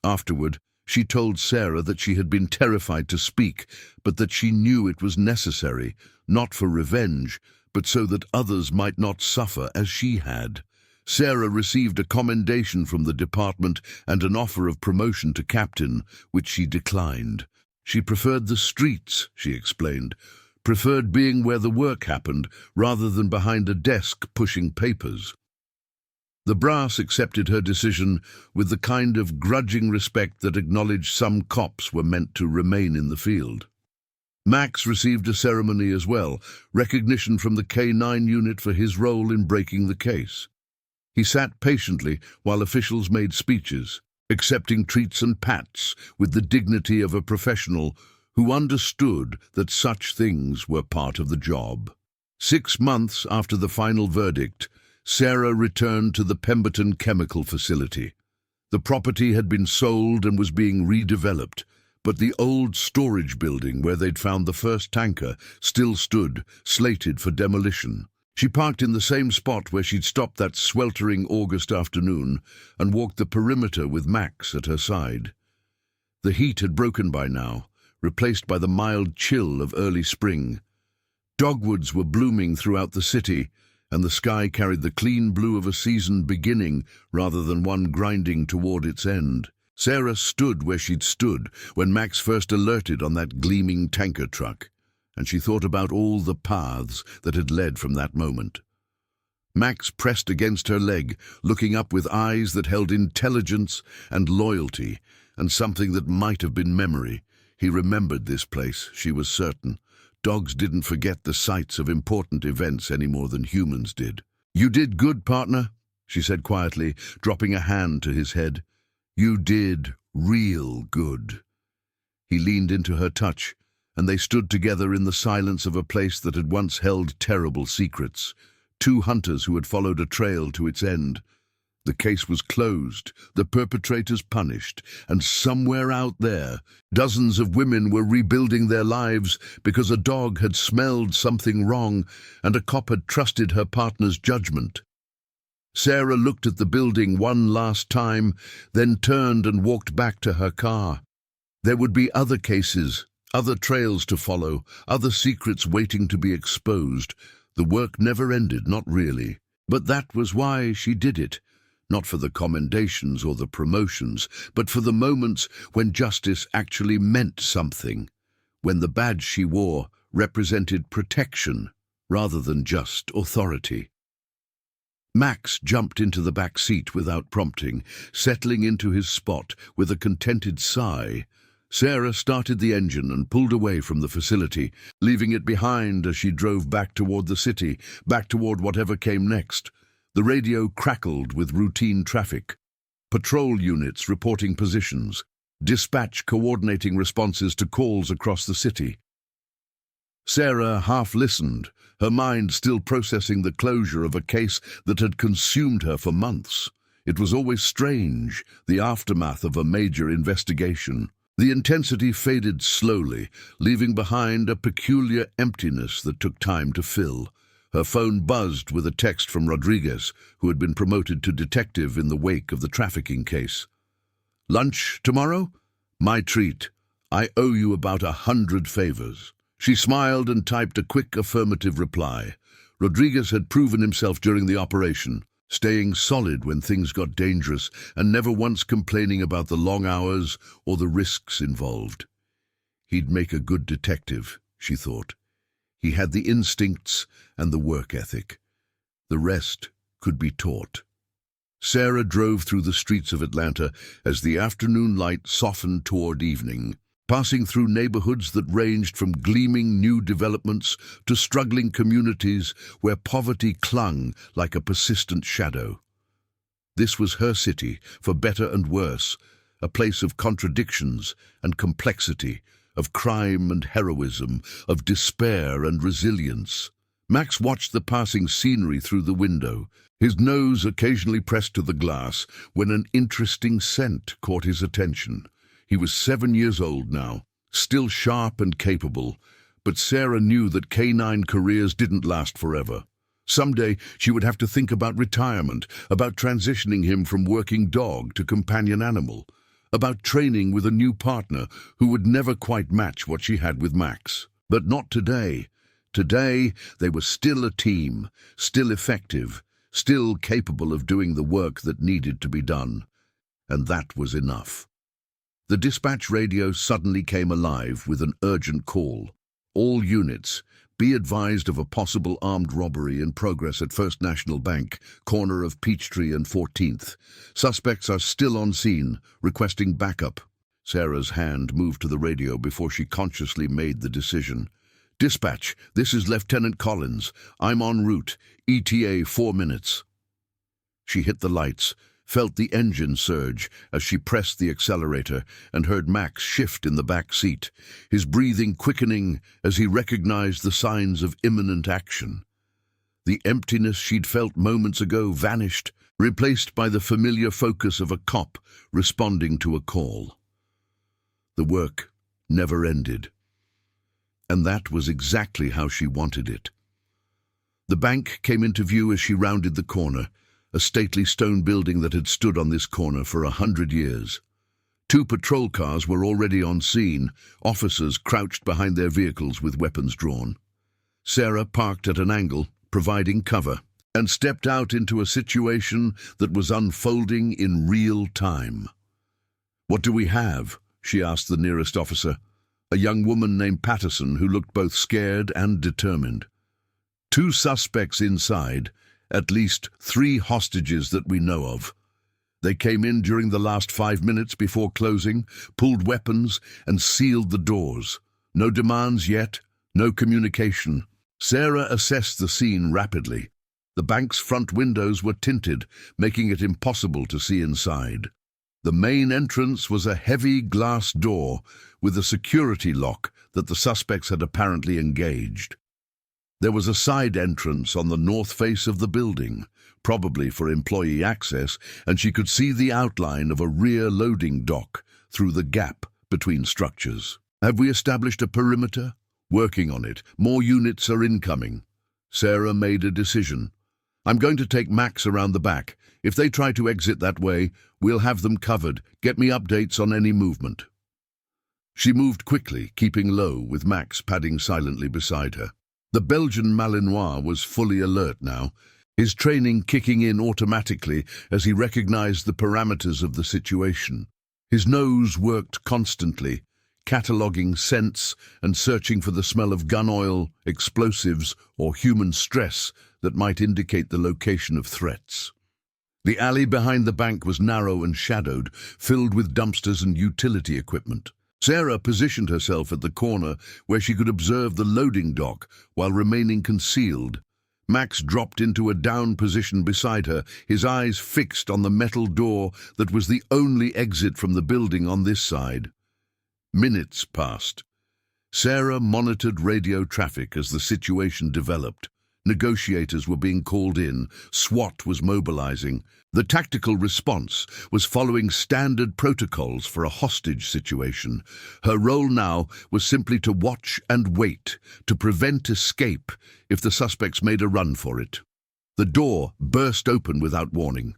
Afterward, she told Sarah that she had been terrified to speak, but that she knew it was necessary, not for revenge, but so that others might not suffer as she had. Sarah received a commendation from the department and an offer of promotion to captain, which she declined. She preferred the streets, she explained, preferred being where the work happened rather than behind a desk pushing papers. The brass accepted her decision with the kind of grudging respect that acknowledged some cops were meant to remain in the field. Max received a ceremony as well, recognition from the K9 unit for his role in breaking the case. He sat patiently while officials made speeches, accepting treats and pats with the dignity of a professional who understood that such things were part of the job. 6 months after the final verdict, Sarah returned to the Pemberton chemical facility. The property had been sold and was being redeveloped, but the old storage building where they'd found the first tanker still stood, slated for demolition. She parked in the same spot where she'd stopped that sweltering August afternoon and walked the perimeter with Max at her side. The heat had broken by now, replaced by the mild chill of early spring. Dogwoods were blooming throughout the city, and the sky carried the clean blue of a season beginning rather than one grinding toward its end. Sarah stood where she'd stood when Max first alerted on that gleaming tanker truck, and she thought about all the paths that had led from that moment. Max pressed against her leg, looking up with eyes that held intelligence and loyalty, and something that might have been memory. He remembered this place, she was certain. Dogs didn't forget the sights of important events any more than humans did. "You did good, partner," she said quietly, dropping a hand to his head. "You did real good." He leaned into her touch, and they stood together in the silence of a place that had once held terrible secrets. 2 hunters who had followed a trail to its end. The case was closed, the perpetrators punished, and somewhere out there, dozens of women were rebuilding their lives because a dog had smelled something wrong and a cop had trusted her partner's judgment. Sarah looked at the building one last time, then turned and walked back to her car. There would be other cases, other trails to follow, other secrets waiting to be exposed. The work never ended, not really. But that was why she did it. Not for the commendations or the promotions, but for the moments when justice actually meant something, when the badge she wore represented protection rather than just authority. Max jumped into the back seat without prompting, settling into his spot with a contented sigh. Sarah started the engine and pulled away from the facility, leaving it behind as she drove back toward the city, back toward whatever came next. The radio crackled with routine traffic. Patrol units reporting positions. Dispatch coordinating responses to calls across the city. Sarah half listened, her mind still processing the closure of a case that had consumed her for months. It was always strange, the aftermath of a major investigation. The intensity faded slowly, leaving behind a peculiar emptiness that took time to fill. Her phone buzzed with a text from Rodriguez, who had been promoted to detective in the wake of the trafficking case. "Lunch tomorrow? My treat. I owe you about 100 favors." She smiled and typed a quick affirmative reply. Rodriguez had proven himself during the operation, staying solid when things got dangerous and never once complaining about the long hours or the risks involved. He'd make a good detective, she thought. He had the instincts and the work ethic. The rest could be taught. Sarah drove through the streets of Atlanta as the afternoon light softened toward evening, passing through neighborhoods that ranged from gleaming new developments to struggling communities where poverty clung like a persistent shadow. This was her city, for better and worse, a place of contradictions and complexity, of crime and heroism, of despair and resilience. Max watched the passing scenery through the window, his nose occasionally pressed to the glass, when an interesting scent caught his attention. He was 7 years old now, still sharp and capable, but Sarah knew that canine careers didn't last forever. Someday she would have to think about retirement, about transitioning him from working dog to companion animal, about training with a new partner who would never quite match what she had with Max. But not today. Today they were still a team, still effective, still capable of doing the work that needed to be done. And that was enough. The dispatch radio suddenly came alive with an urgent call. All units, be advised of a possible armed robbery in progress at First National Bank, corner of Peachtree and 14th. Suspects are still on scene, requesting backup. Sarah's hand moved to the radio before she consciously made the decision. Dispatch, this is Lieutenant Collins. I'm en route. ETA 4 minutes. She hit the lights, felt the engine surge as she pressed the accelerator, and heard Max shift in the back seat, his breathing quickening as he recognized the signs of imminent action. The emptiness she'd felt moments ago vanished, replaced by the familiar focus of a cop responding to a call. The work never ended. And that was exactly how she wanted it. The bank came into view as she rounded the corner, a stately stone building that had stood on this corner for 100 years. 2 patrol cars were already on scene, officers crouched behind their vehicles with weapons drawn. Sarah parked at an angle, providing cover, and stepped out into a situation that was unfolding in real time. "What do we have?" she asked the nearest officer, a young woman named Patterson who looked both scared and determined. 2 suspects inside, at least 3 hostages that we know of. They came in during the last 5 minutes before closing, pulled weapons, and sealed the doors. No demands yet, no communication. Sarah assessed the scene rapidly. The bank's front windows were tinted, making it impossible to see inside. The main entrance was a heavy glass door with a security lock that the suspects had apparently engaged. There was a side entrance on the north face of the building, probably for employee access, and she could see the outline of a rear loading dock through the gap between structures. "Have we established a perimeter?" "Working on it. More units are incoming." Sarah made a decision. "I'm going to take Max around the back. If they try to exit that way, we'll have them covered. Get me updates on any movement." She moved quickly, keeping low, with Max padding silently beside her. The Belgian Malinois was fully alert now, his training kicking in automatically as he recognized the parameters of the situation. His nose worked constantly, cataloging scents and searching for the smell of gun oil, explosives, or human stress that might indicate the location of threats. The alley behind the bank was narrow and shadowed, filled with dumpsters and utility equipment. Sarah positioned herself at the corner where she could observe the loading dock while remaining concealed. Max dropped into a down position beside her, his eyes fixed on the metal door that was the only exit from the building on this side. Minutes passed. Sarah monitored radio traffic as the situation developed. Negotiators were being called in, SWAT was mobilizing. The tactical response was following standard protocols for a hostage situation. Her role now was simply to watch and wait, to prevent escape if the suspects made a run for it. The door burst open without warning.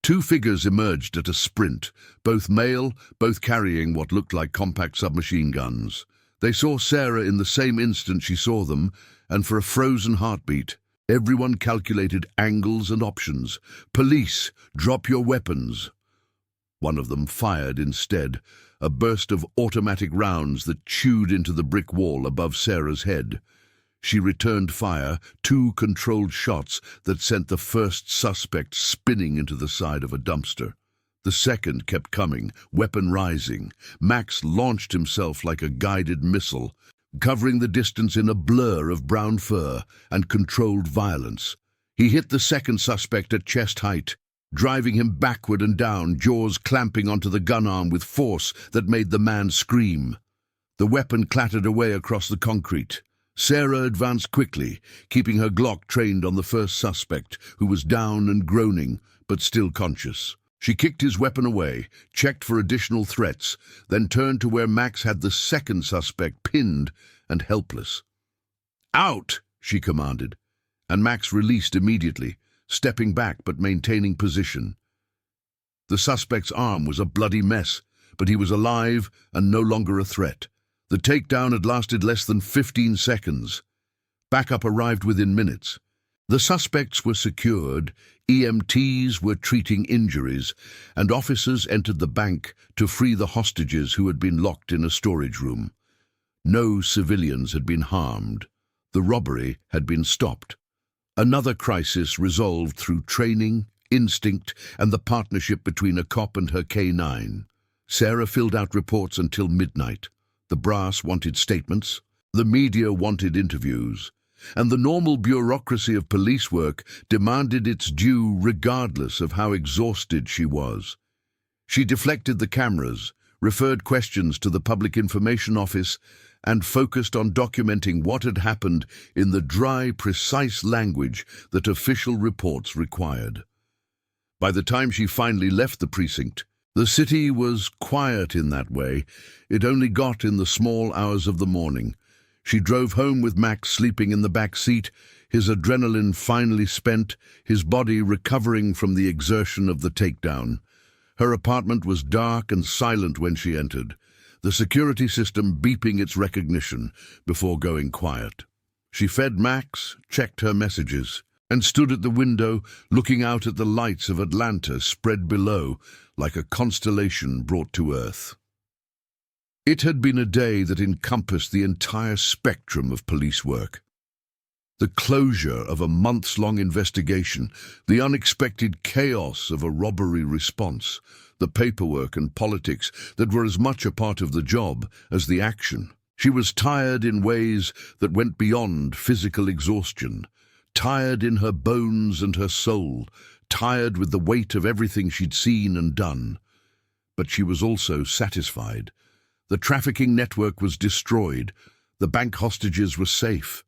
2 figures emerged at a sprint, both male, both carrying what looked like compact submachine guns. They saw Sarah in the same instant she saw them, and for a frozen heartbeat, everyone calculated angles and options. "Police, drop your weapons." One of them fired instead, a burst of automatic rounds that chewed into the brick wall above Sarah's head. She returned fire, 2 controlled shots that sent the first suspect spinning into the side of a dumpster. The second kept coming, weapon rising. Max launched himself like a guided missile, covering the distance in a blur of brown fur and controlled violence. He hit the second suspect at chest height, driving him backward and down, jaws clamping onto the gun arm with force that made the man scream. The weapon clattered away across the concrete. Sarah advanced quickly, keeping her Glock trained on the first suspect, who was down and groaning, but still conscious. She kicked his weapon away, checked for additional threats, then turned to where Max had the second suspect pinned and helpless. "Out!" she commanded, and Max released immediately, stepping back but maintaining position. The suspect's arm was a bloody mess, but he was alive and no longer a threat. The takedown had lasted less than 15 seconds. Backup arrived within minutes. The suspects were secured, EMTs were treating injuries, and officers entered the bank to free the hostages who had been locked in a storage room. No civilians had been harmed. The robbery had been stopped. Another crisis resolved through training, instinct, and the partnership between a cop and her K9. Sarah filled out reports until midnight. The brass wanted statements, the media wanted interviews, and the normal bureaucracy of police work demanded its due regardless of how exhausted she was. She deflected the cameras, referred questions to the Public Information Office, and focused on documenting what had happened in the dry, precise language that official reports required. By the time she finally left the precinct, the city was quiet in that way. It only got in the small hours of the morning. She drove home with Max sleeping in the back seat, his adrenaline finally spent, his body recovering from the exertion of the takedown. Her apartment was dark and silent when she entered, the security system beeping its recognition before going quiet. She fed Max, checked her messages, and stood at the window looking out at the lights of Atlanta spread below like a constellation brought to Earth. It had been a day that encompassed the entire spectrum of police work. The closure of a months-long investigation, the unexpected chaos of a robbery response, the paperwork and politics that were as much a part of the job as the action. She was tired in ways that went beyond physical exhaustion, tired in her bones and her soul, tired with the weight of everything she'd seen and done. But she was also satisfied. The trafficking network was destroyed. The bank hostages were safe.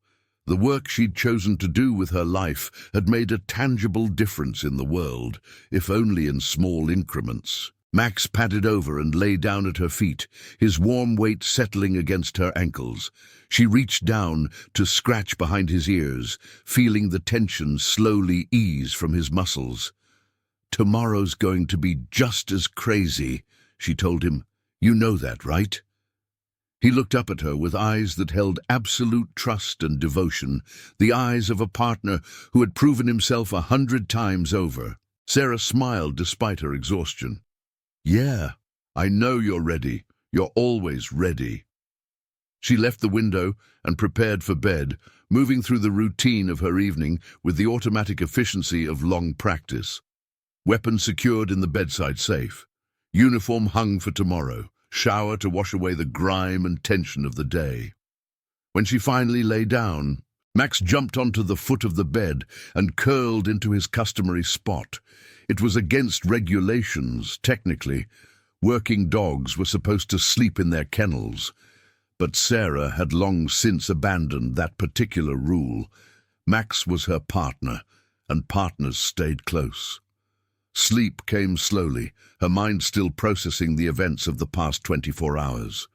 The work she'd chosen to do with her life had made a tangible difference in the world, if only in small increments. Max padded over and lay down at her feet, his warm weight settling against her ankles. She reached down to scratch behind his ears, feeling the tension slowly ease from his muscles. "Tomorrow's going to be just as crazy," she told him. "You know that, right?" He looked up at her with eyes that held absolute trust and devotion, the eyes of a partner who had proven himself 100 times over. Sarah smiled despite her exhaustion. "Yeah, I know you're ready. You're always ready." She left the window and prepared for bed, moving through the routine of her evening with the automatic efficiency of long practice. Weapon secured in the bedside safe. Uniform hung for tomorrow. Shower to wash away the grime and tension of the day. When she finally lay down, Max jumped onto the foot of the bed and curled into his customary spot. It was against regulations, technically. Working dogs were supposed to sleep in their kennels. But Sarah had long since abandoned that particular rule. Max was her partner, and partners stayed close. Sleep came slowly, her mind still processing the events of the past 24 hours.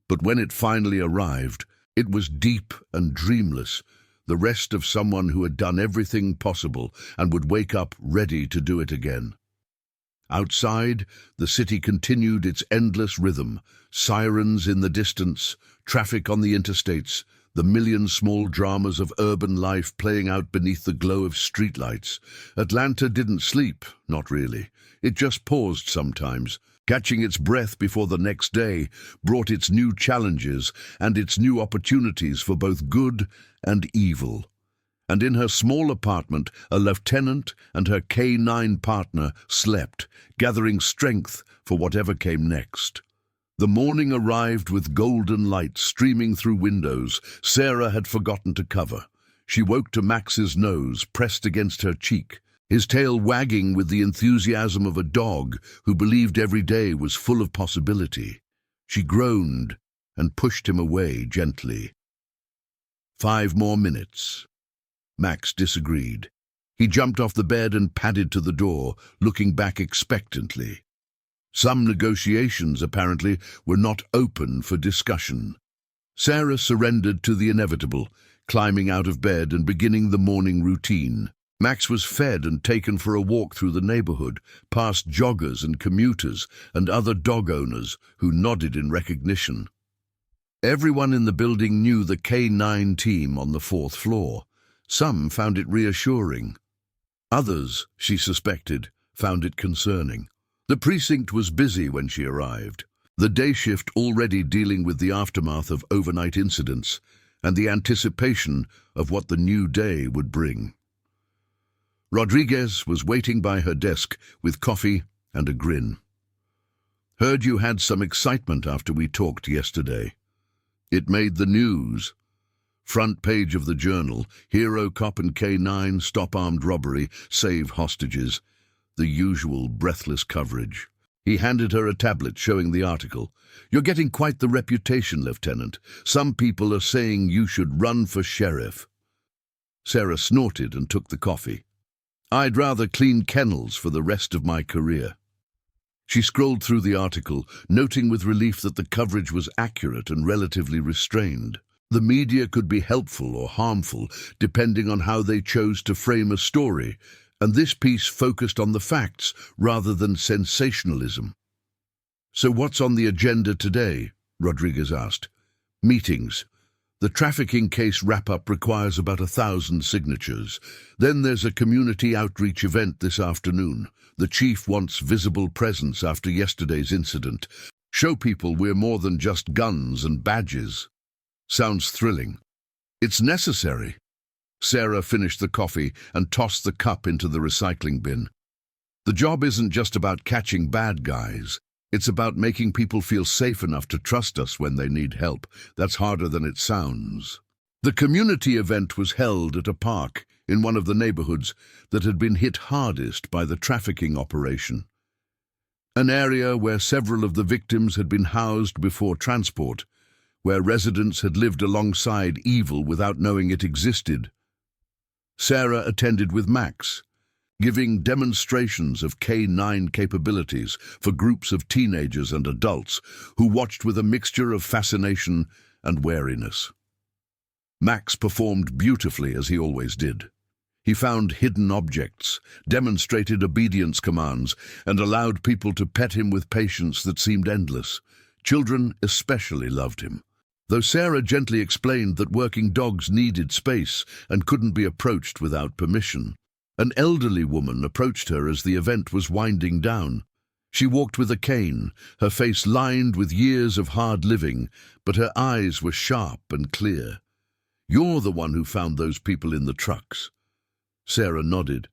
But when it finally arrived, it was deep and dreamless, the rest of someone who had done everything possible and would wake up ready to do it again. Outside, the city continued its endless rhythm, sirens in the distance, traffic on the interstates, the million small dramas of urban life playing out beneath the glow of streetlights. Atlanta didn't sleep, not really. It just paused sometimes, Catching its breath before the next day brought its new challenges and its new opportunities for both good and evil. And in her small apartment, a lieutenant and her K9 partner slept, gathering strength for whatever came next. The morning arrived with golden light streaming through windows Sarah had forgotten to cover. She woke to Max's nose pressed against her cheek, his tail wagging with the enthusiasm of a dog who believed every day was full of possibility. She groaned and pushed him away gently. 5 more minutes. Max disagreed. He jumped off the bed and padded to the door, looking back expectantly. Some negotiations, apparently, were not open for discussion. Sarah surrendered to the inevitable, climbing out of bed and beginning the morning routine. Max was fed and taken for a walk through the neighborhood, past joggers and commuters and other dog owners who nodded in recognition. Everyone in the building knew the K9 team on the 4th floor. Some found it reassuring. Others, she suspected, found it concerning. The precinct was busy when she arrived, the day shift already dealing with the aftermath of overnight incidents and the anticipation of what the new day would bring. Rodriguez was waiting by her desk with coffee and a grin. "Heard you had some excitement after we talked yesterday." It made the news. Front page of the Journal, hero cop and K9 stop armed robbery, save hostages. The usual breathless coverage. He handed her a tablet showing the article. "You're getting quite the reputation, Lieutenant. Some people are saying you should run for sheriff." Sarah snorted and took the coffee. "I'd rather clean kennels for the rest of my career." She scrolled through the article, noting with relief that the coverage was accurate and relatively restrained. The media could be helpful or harmful, depending on how they chose to frame a story, and this piece focused on the facts rather than sensationalism. "So what's on the agenda today?" Rodriguez asked. "Meetings. The trafficking case wrap-up requires about 1,000 signatures. Then there's a community outreach event this afternoon. The chief wants visible presence after yesterday's incident. Show people we're more than just guns and badges." Sounds thrilling. "It's necessary." Sarah finished the coffee and tossed the cup into the recycling bin. "The job isn't just about catching bad guys. It's about making people feel safe enough to trust us when they need help. That's harder than it sounds." The community event was held at a park in one of the neighborhoods that had been hit hardest by the trafficking operation. An area where several of the victims had been housed before transport, where residents had lived alongside evil without knowing it existed. Sarah attended with Max, giving demonstrations of K9 capabilities for groups of teenagers and adults who watched with a mixture of fascination and wariness. Max performed beautifully as he always did. He found hidden objects, demonstrated obedience commands, and allowed people to pet him with patience that seemed endless. Children especially loved him, though Sarah gently explained that working dogs needed space and couldn't be approached without permission. An elderly woman approached her as the event was winding down. She walked with a cane, her face lined with years of hard living, but her eyes were sharp and clear. "You're the one who found those people in the trucks." Sarah nodded.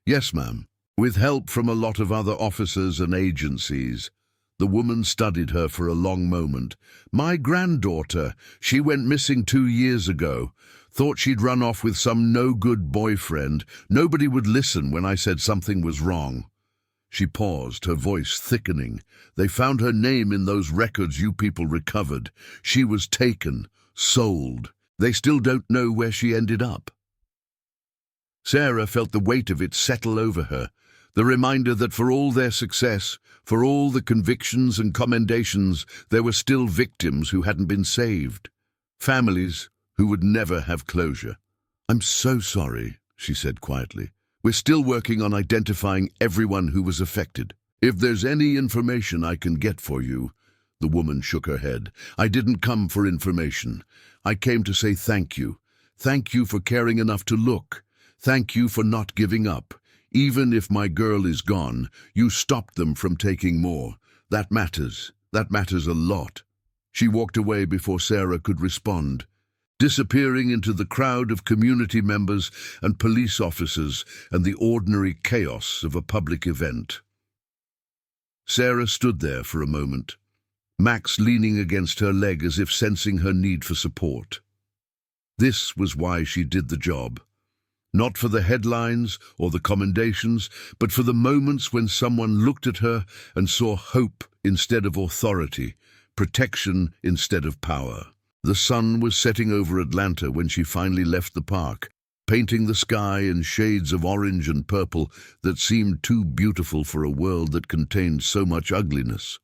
"Yes, ma'am. With help from a lot of other officers and agencies." The woman studied her for a long moment. "My granddaughter, she went missing 2 years ago. Thought she'd run off with some no-good boyfriend. Nobody would listen when I said something was wrong." She paused, her voice thickening. "They found her name in those records you people recovered. She was taken, sold. They still don't know where she ended up." Sarah felt the weight of it settle over her, the reminder that for all their success, for all the convictions and commendations, there were still victims who hadn't been saved. Families who would never have closure. "I'm so sorry," she said quietly. "We're still working on identifying everyone who was affected. If there's any information I can get for you." The woman shook her head. "I didn't come for information. I came to say thank you. Thank you for caring enough to look. Thank you for not giving up. Even if my girl is gone, you stopped them from taking more. That matters. That matters a lot. She walked away before Sarah could respond, disappearing into the crowd of community members and police officers and the ordinary chaos of a public event. Sarah stood there for a moment, Max leaning against her leg as if sensing her need for support. This was why she did the job. Not for the headlines or the commendations, but for the moments when someone looked at her and saw hope instead of authority, protection instead of power. The sun was setting over Atlanta when she finally left the park, painting the sky in shades of orange and purple that seemed too beautiful for a world that contained so much ugliness.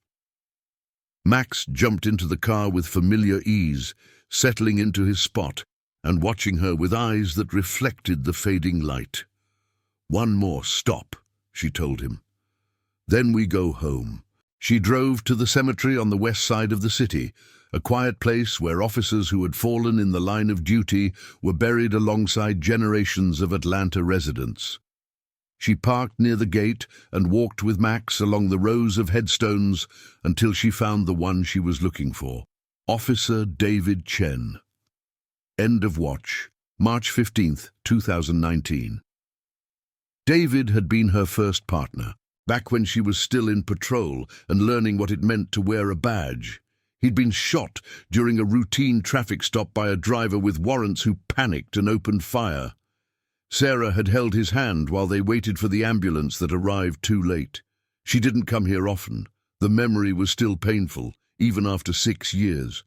Max jumped into the car with familiar ease, settling into his spot and watching her with eyes that reflected the fading light. "One more stop," she told him. "Then we go home." She drove to the cemetery on the west side of the city, a quiet place where officers who had fallen in the line of duty were buried alongside generations of Atlanta residents. She parked near the gate and walked with Max along the rows of headstones until she found the one she was looking for, Officer David Chen. End of watch, March 15th, 2019. David had been her first partner, back when she was still in patrol and learning what it meant to wear a badge. He'd been shot during a routine traffic stop by a driver with warrants who panicked and opened fire. Sarah had held his hand while they waited for the ambulance that arrived too late. She didn't come here often. The memory was still painful, even after 6 years.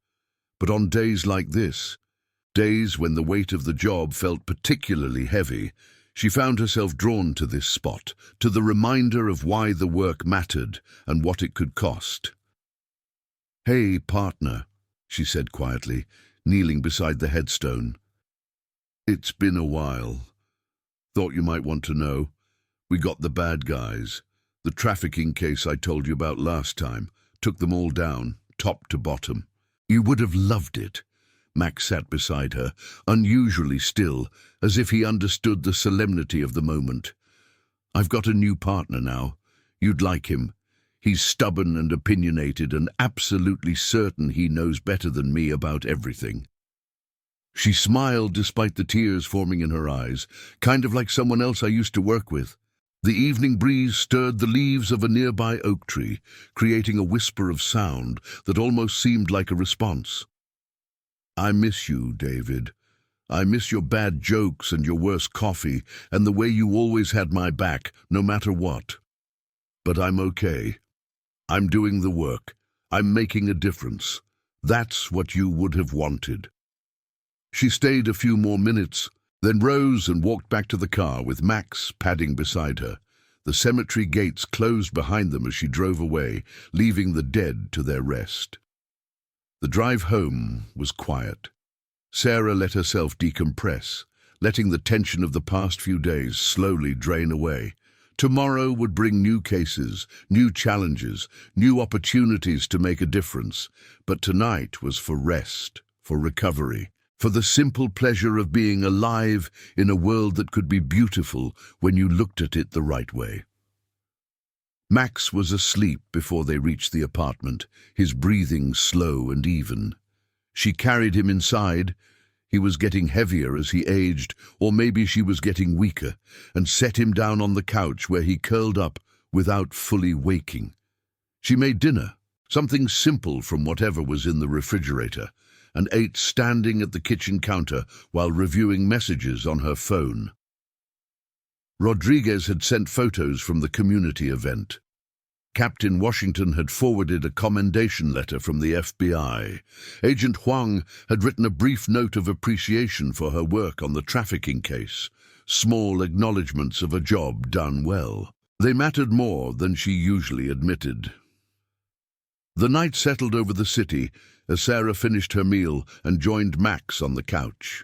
But on days like this, days when the weight of the job felt particularly heavy, she found herself drawn to this spot, to the reminder of why the work mattered and what it could cost. "Hey, partner," she said quietly, kneeling beside the headstone. "It's been a while. Thought you might want to know. We got the bad guys. The trafficking case I told you about last time. Took them all down, top to bottom. You would have loved it." Max sat beside her, unusually still, as if he understood the solemnity of the moment. "I've got a new partner now. You'd like him. He's stubborn and opinionated and absolutely certain he knows better than me about everything." She smiled despite the tears forming in her eyes, kind of like someone else I used to work with. The evening breeze stirred the leaves of a nearby oak tree, creating a whisper of sound that almost seemed like a response. "I miss you, David. I miss your bad jokes and your worse coffee and the way you always had my back, no matter what. But I'm okay. I'm doing the work. I'm making a difference. That's what you would have wanted." She stayed a few more minutes, then rose and walked back to the car with Max padding beside her. The cemetery gates closed behind them as she drove away, leaving the dead to their rest. The drive home was quiet. Sarah let herself decompress, letting the tension of the past few days slowly drain away. Tomorrow would bring new cases, new challenges, new opportunities to make a difference. But tonight was for rest, for recovery, for the simple pleasure of being alive in a world that could be beautiful when you looked at it the right way. Max was asleep before they reached the apartment, his breathing slow and even. She carried him inside. He was getting heavier as he aged, or maybe she was getting weaker, and set him down on the couch where he curled up without fully waking. She made dinner, something simple from whatever was in the refrigerator, and ate standing at the kitchen counter while reviewing messages on her phone. Rodriguez had sent photos from the community event. Captain Washington had forwarded a commendation letter from the FBI. Agent Huang had written a brief note of appreciation for her work on the trafficking case, small acknowledgements of a job done well. They mattered more than she usually admitted. The night settled over the city as Sarah finished her meal and joined Max on the couch.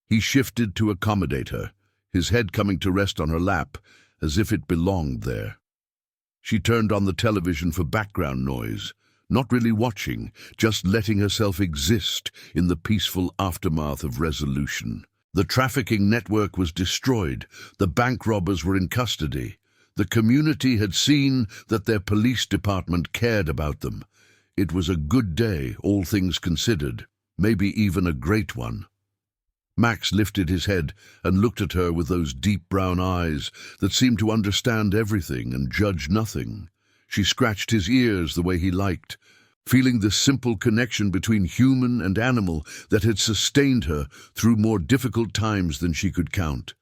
He shifted to accommodate her, his head coming to rest on her lap as if it belonged there. She turned on the television for background noise, not really watching, just letting herself exist in the peaceful aftermath of resolution. The trafficking network was destroyed. The bank robbers were in custody. The community had seen that their police department cared about them. It was a good day, all things considered, maybe even a great one. Max lifted his head and looked at her with those deep brown eyes that seemed to understand everything and judge nothing. She scratched his ears the way he liked, feeling the simple connection between human and animal that had sustained her through more difficult times than she could count.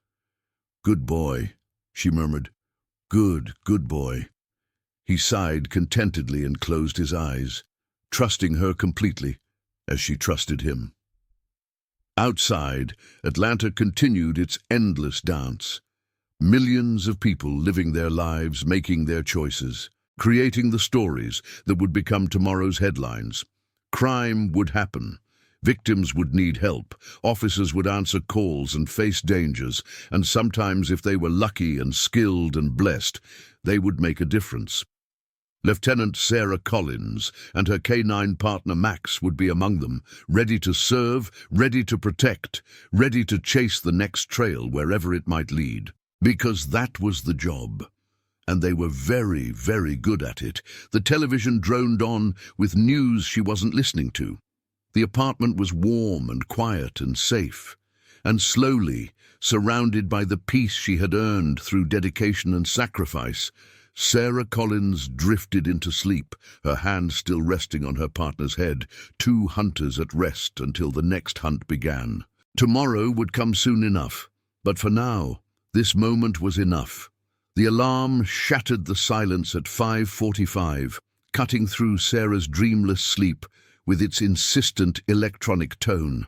"Good boy," she murmured. Good boy." He sighed contentedly and closed his eyes, trusting her completely as she trusted him. Outside, Atlanta continued its endless dance. Millions of people living their lives, making their choices, creating the stories that would become tomorrow's headlines. Crime would happen. Victims would need help. Officers would answer calls and face dangers, and sometimes, if they were lucky and skilled and blessed, they would make a difference. Lieutenant Sarah Collins and her K-9 partner Max would be among them, ready to serve, ready to protect, ready to chase the next trail wherever it might lead. Because that was the job. And they were very, very good at it. The television droned on with news she wasn't listening to. The apartment was warm and quiet and safe. And slowly, surrounded by the peace she had earned through dedication and sacrifice, Sarah Collins drifted into sleep, her hand still resting on her partner's head, 2 hunters at rest until the next hunt began. Tomorrow would come soon enough, but for now, this moment was enough. The alarm shattered the silence at 5:45, cutting through Sarah's dreamless sleep with its insistent electronic tone.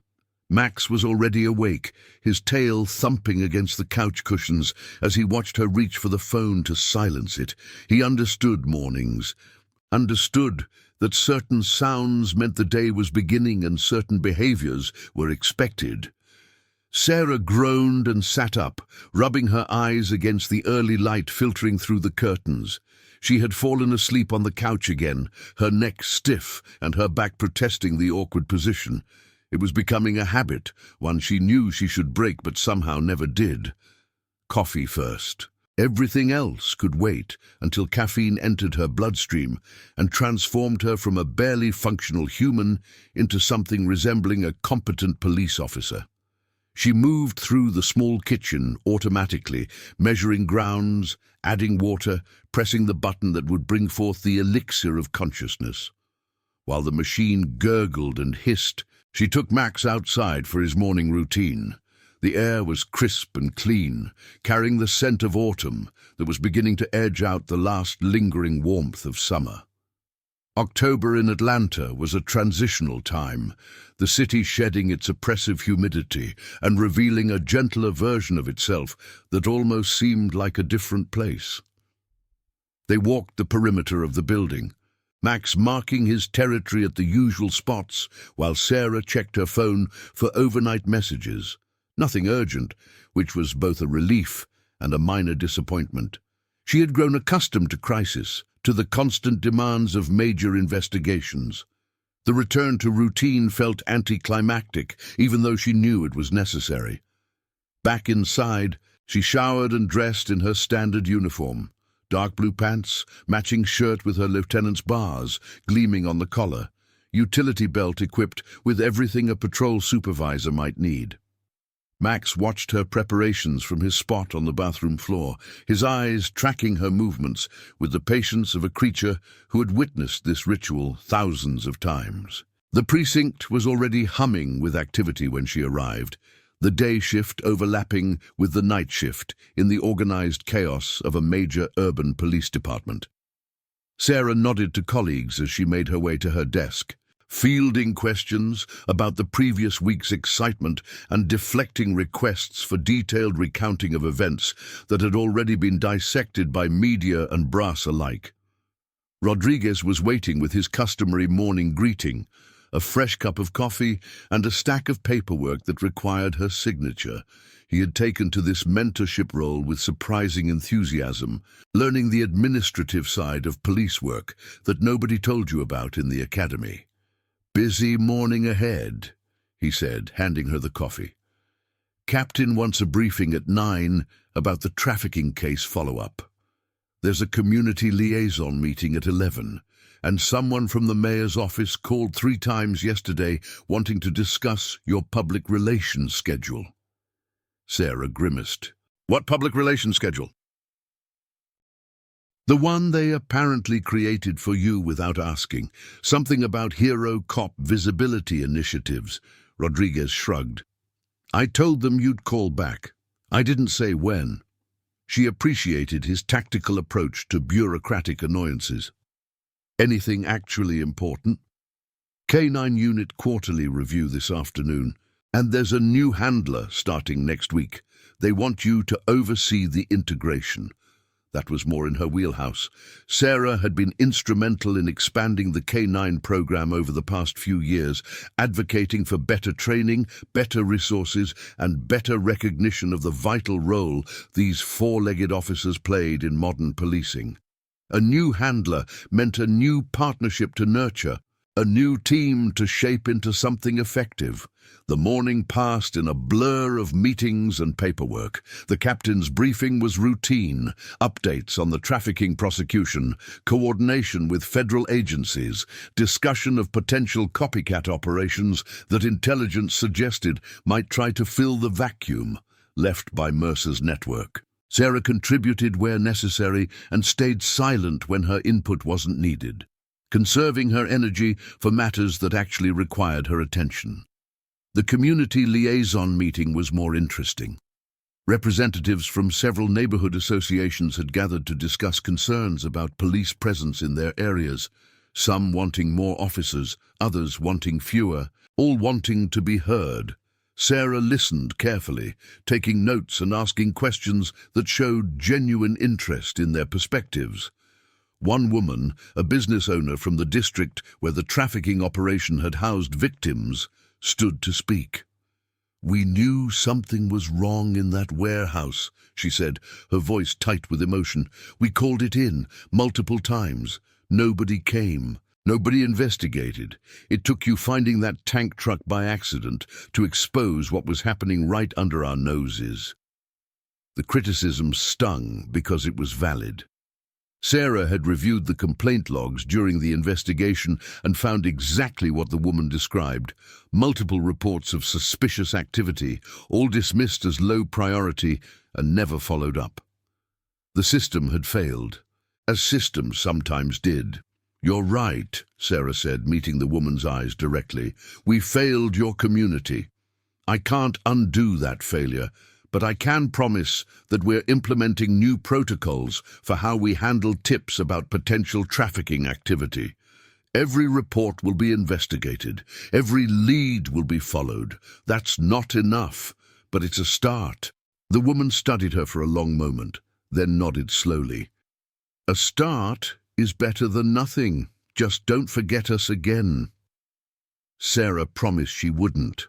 Max was already awake, his tail thumping against the couch cushions as he watched her reach for the phone to silence it. He understood mornings, understood that certain sounds meant the day was beginning and certain behaviors were expected. Sarah groaned and sat up, rubbing her eyes against the early light filtering through the curtains. She had fallen asleep on the couch again, her neck stiff and her back protesting the awkward position. It was becoming a habit, one she knew she should break but somehow never did. Coffee first. Everything else could wait until caffeine entered her bloodstream and transformed her from a barely functional human into something resembling a competent police officer. She moved through the small kitchen automatically, measuring grounds, adding water, pressing the button that would bring forth the elixir of consciousness. While the machine gurgled and hissed, she took Max outside for his morning routine. The air was crisp and clean, carrying the scent of autumn that was beginning to edge out the last lingering warmth of summer. October in Atlanta was a transitional time, the city shedding its oppressive humidity and revealing a gentler version of itself that almost seemed like a different place. They walked the perimeter of the building, Max marking his territory at the usual spots while Sarah checked her phone for overnight messages. Nothing urgent, which was both a relief and a minor disappointment. She had grown accustomed to crisis, to the constant demands of major investigations. The return to routine felt anticlimactic, even though she knew it was necessary. Back inside, she showered and dressed in her standard uniform, dark blue pants, matching shirt with her lieutenant's bars, gleaming on the collar, utility belt equipped with everything a patrol supervisor might need. Max watched her preparations from his spot on the bathroom floor, his eyes tracking her movements with the patience of a creature who had witnessed this ritual thousands of times. The precinct was already humming with activity when she arrived, the day shift overlapping with the night shift in the organized chaos of a major urban police department. Sarah nodded to colleagues as she made her way to her desk, fielding questions about the previous week's excitement and deflecting requests for detailed recounting of events that had already been dissected by media and brass alike. Rodriguez was waiting with his customary morning greeting, a fresh cup of coffee and a stack of paperwork that required her signature. He had taken to this mentorship role with surprising enthusiasm, learning the administrative side of police work that nobody told you about in the academy. "Busy morning ahead," he said, handing her the coffee. "Captain wants a briefing at 9 about the trafficking case follow-up." There's a community liaison meeting at 11, and someone from the mayor's office called 3 times yesterday wanting to discuss your public relations schedule. Sarah grimaced. What public relations schedule? The one they apparently created for you without asking. Something about hero cop visibility initiatives. Rodriguez shrugged. I told them you'd call back. I didn't say when. She appreciated his tactical approach to bureaucratic annoyances. Anything actually important? K9 Unit quarterly review this afternoon, and there's a new handler starting next week. They want you to oversee the integration. That was more in her wheelhouse. Sarah had been instrumental in expanding the K9 program over the past few years, advocating for better training, better resources, and better recognition of the vital role these 4-legged officers played in modern policing. A new handler meant a new partnership to nurture, a new team to shape into something effective. The morning passed in a blur of meetings and paperwork. The captain's briefing was routine, updates on the trafficking prosecution, coordination with federal agencies, discussion of potential copycat operations that intelligence suggested might try to fill the vacuum left by Mercer's network. Sarah contributed where necessary and stayed silent when her input wasn't needed, conserving her energy for matters that actually required her attention. The community liaison meeting was more interesting. Representatives from several neighborhood associations had gathered to discuss concerns about police presence in their areas, some wanting more officers, others wanting fewer, all wanting to be heard. Sarah listened carefully, taking notes and asking questions that showed genuine interest in their perspectives. One woman, a business owner from the district where the trafficking operation had housed victims, stood to speak. We knew something was wrong in that warehouse, she said, her voice tight with emotion. We called it in multiple times. Nobody came. Nobody investigated. It took you finding that tank truck by accident to expose what was happening right under our noses. The criticism stung because it was valid. Sarah had reviewed the complaint logs during the investigation and found exactly what the woman described. Multiple reports of suspicious activity, all dismissed as low priority and never followed up. The system had failed, as systems sometimes did. You're right, Sarah said, meeting the woman's eyes directly. We failed your community. I can't undo that failure, but I can promise that we're implementing new protocols for how we handle tips about potential trafficking activity. Every report will be investigated. Every lead will be followed. That's not enough, but it's a start. The woman studied her for a long moment, then nodded slowly. A start is better than nothing. Just don't forget us again. Sarah promised she wouldn't.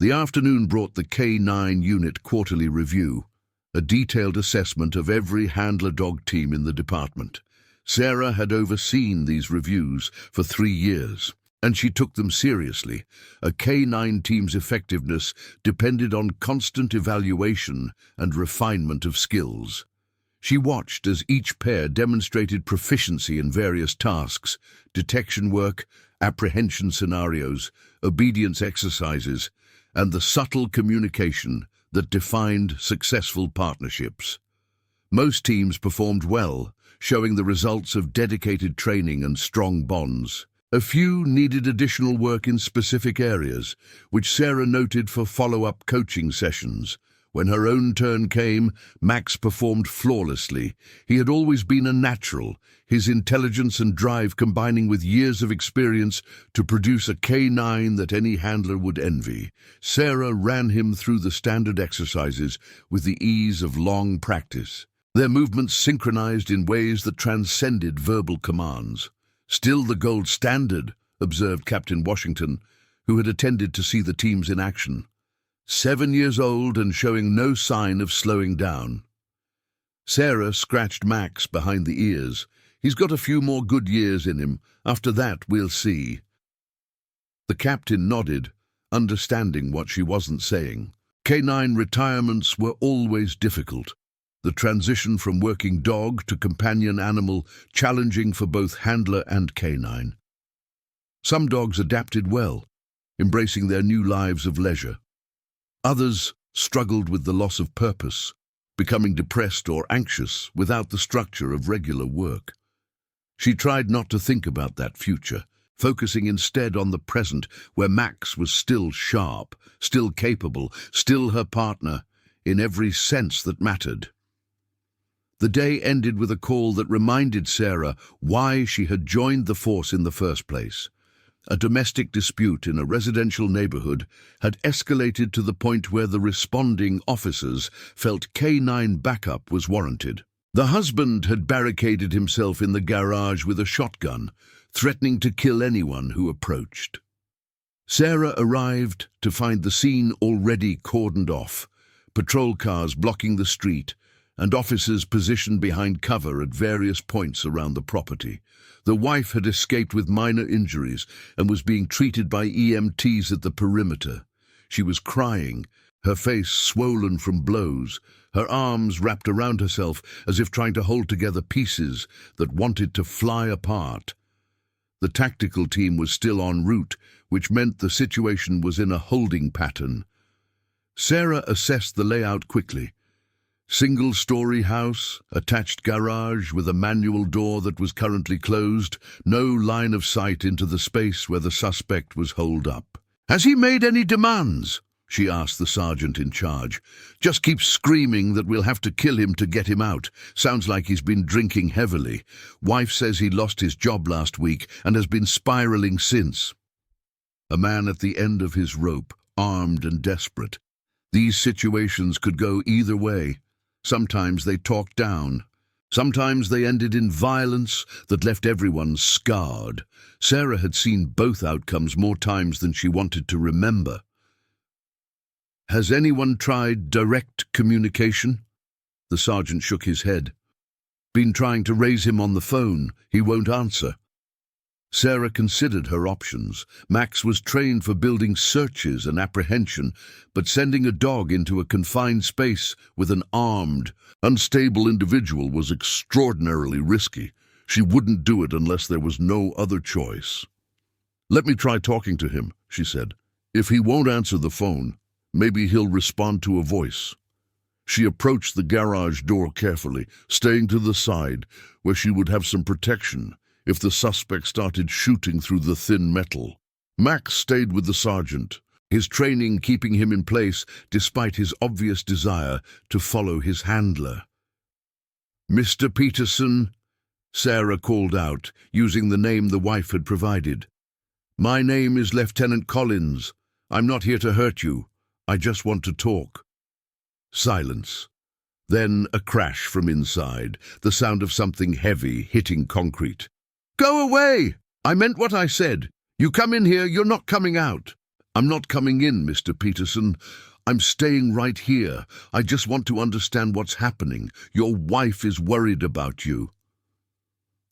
The afternoon brought the K9 Unit quarterly review, a detailed assessment of every handler dog team in the department. Sarah had overseen these reviews for 3 years, and she took them seriously. A K9 team's effectiveness depended on constant evaluation and refinement of skills. She watched as each pair demonstrated proficiency in various tasks, detection work, apprehension scenarios, obedience exercises, and the subtle communication that defined successful partnerships. Most teams performed well, showing the results of dedicated training and strong bonds. A few needed additional work in specific areas, which Sarah noted for follow-up coaching sessions. When her own turn came, Max performed flawlessly. He had always been a natural, his intelligence and drive combining with years of experience to produce a K9 that any handler would envy. Sarah ran him through the standard exercises with the ease of long practice, their movements synchronized in ways that transcended verbal commands. Still the gold standard, observed Captain Washington, who had attended to see the teams in action. 7 years old and showing no sign of slowing down. Sarah scratched Max behind the ears. He's got a few more good years in him. After that, we'll see. The captain nodded, understanding what she wasn't saying. K9 retirements were always difficult. the transition from working dog to companion animal challenging for both handler and canine. Some dogs adapted well, embracing their new lives of leisure. Others struggled with the loss of purpose, becoming depressed or anxious without the structure of regular work. She tried not to think about that future, focusing instead on the present, where Max was still sharp, still capable, still her partner, in every sense that mattered. The day ended with a call that reminded Sarah why she had joined the force in the first place. A domestic dispute in a residential neighborhood had escalated to the point where the responding officers felt canine backup was warranted. The husband had barricaded himself in the garage with a shotgun, threatening to kill anyone who approached. Sarah arrived to find the scene already cordoned off, patrol cars blocking the street, and officers positioned behind cover at various points around the property. The wife had escaped with minor injuries and was being treated by EMTs at the perimeter. She was crying, her face swollen from blows, her arms wrapped around herself as if trying to hold together pieces that wanted to fly apart. The tactical team was still en route, which meant the situation was in a holding pattern. Sarah assessed the layout quickly. Single-story house, attached garage with a manual door that was currently closed, no line of sight into the space where the suspect was holed up. "Has he made any demands?" she asked the sergeant in charge. "Just keeps screaming that we'll have to kill him to get him out. Sounds like he's been drinking heavily. Wife says he lost his job last week and has been spiraling since." A man at the end of his rope, armed and desperate. These situations could go either way. Sometimes they talked down. Sometimes they ended in violence that left everyone scarred. Sarah had seen both outcomes more times than she wanted to remember. "Has anyone tried direct communication?" The sergeant shook his head. "Been trying to raise him on the phone. He won't answer." Sarah considered her options. Max was trained for building searches and apprehension, but sending a dog into a confined space with an armed, unstable individual was extraordinarily risky. She wouldn't do it unless there was no other choice. "Let me try talking to him," she said. "If he won't answer the phone, maybe he'll respond to a voice." She approached the garage door carefully, staying to the side, where she would have some protection if the suspect started shooting through the thin metal. Max stayed with the sergeant, his training keeping him in place despite his obvious desire to follow his handler. "Mr. Peterson," Sarah called out, using the name the wife had provided. "My name is Lieutenant Collins. I'm not here to hurt you. I just want to talk." Silence. Then a crash from inside, the sound of something heavy hitting concrete. "Go away! I meant what I said. You come in here, you're not coming out." "I'm not coming in, Mr. Peterson. I'm staying right here. I just want to understand what's happening. Your wife is worried about you."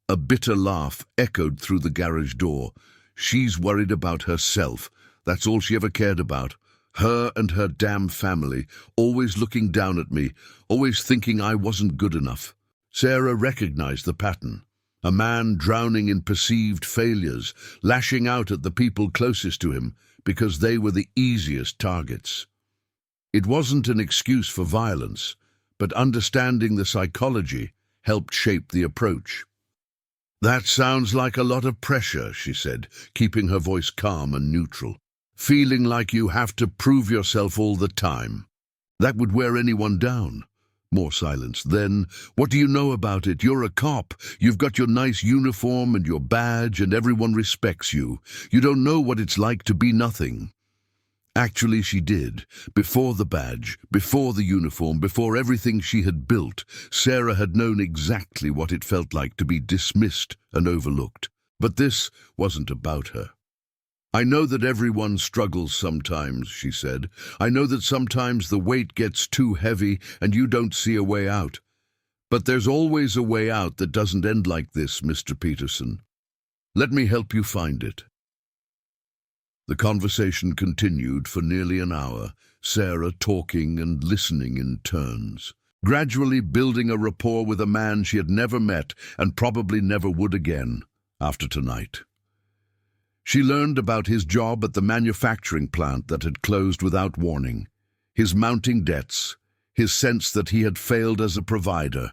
A bitter laugh echoed through the garage door. "She's worried about herself. That's all she ever cared about. Her and her damn family, always looking down at me, always thinking I wasn't good enough." Sarah recognized the pattern. A man drowning in perceived failures, lashing out at the people closest to him because they were the easiest targets. It wasn't an excuse for violence, but understanding the psychology helped shape the approach. "That sounds like a lot of pressure," she said, keeping her voice calm and neutral. "Feeling like you have to prove yourself all the time. That would wear anyone down." More silence. "Then, what do you know about it? You're a cop. You've got your nice uniform and your badge, and everyone respects you. You don't know what it's like to be nothing." Actually, she did. Before the badge, before the uniform, before everything she had built, Sarah had known exactly what it felt like to be dismissed and overlooked. But this wasn't about her. "I know that everyone struggles sometimes," she said. "I know that sometimes the weight gets too heavy and you don't see a way out. But there's always a way out that doesn't end like this, Mr. Peterson. Let me help you find it." The conversation continued for nearly an hour, Sarah talking and listening in turns. gradually building a rapport with a man she had never met and probably never would again after tonight. She learned about his job at the manufacturing plant that had closed without warning, his mounting debts, his sense that he had failed as a provider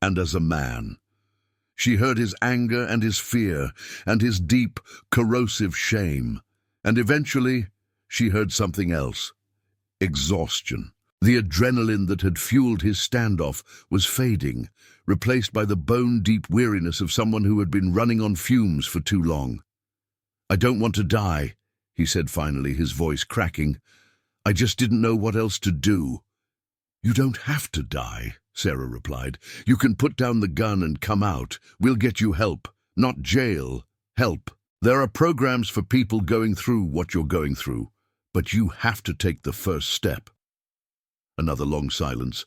and as a man. She heard his anger and his fear and his deep, corrosive shame. And eventually, she heard something else. Exhaustion. The adrenaline that had fueled his standoff was fading, replaced by the bone-deep weariness of someone who had been running on fumes for too long. "I don't want to die," he said finally, his voice cracking. "I just didn't know what else to do." "You don't have to die," Sarah replied. "You can put down the gun and come out. We'll get you help. Not jail. Help. There are programs for people going through what you're going through, but you have to take the first step." Another long silence.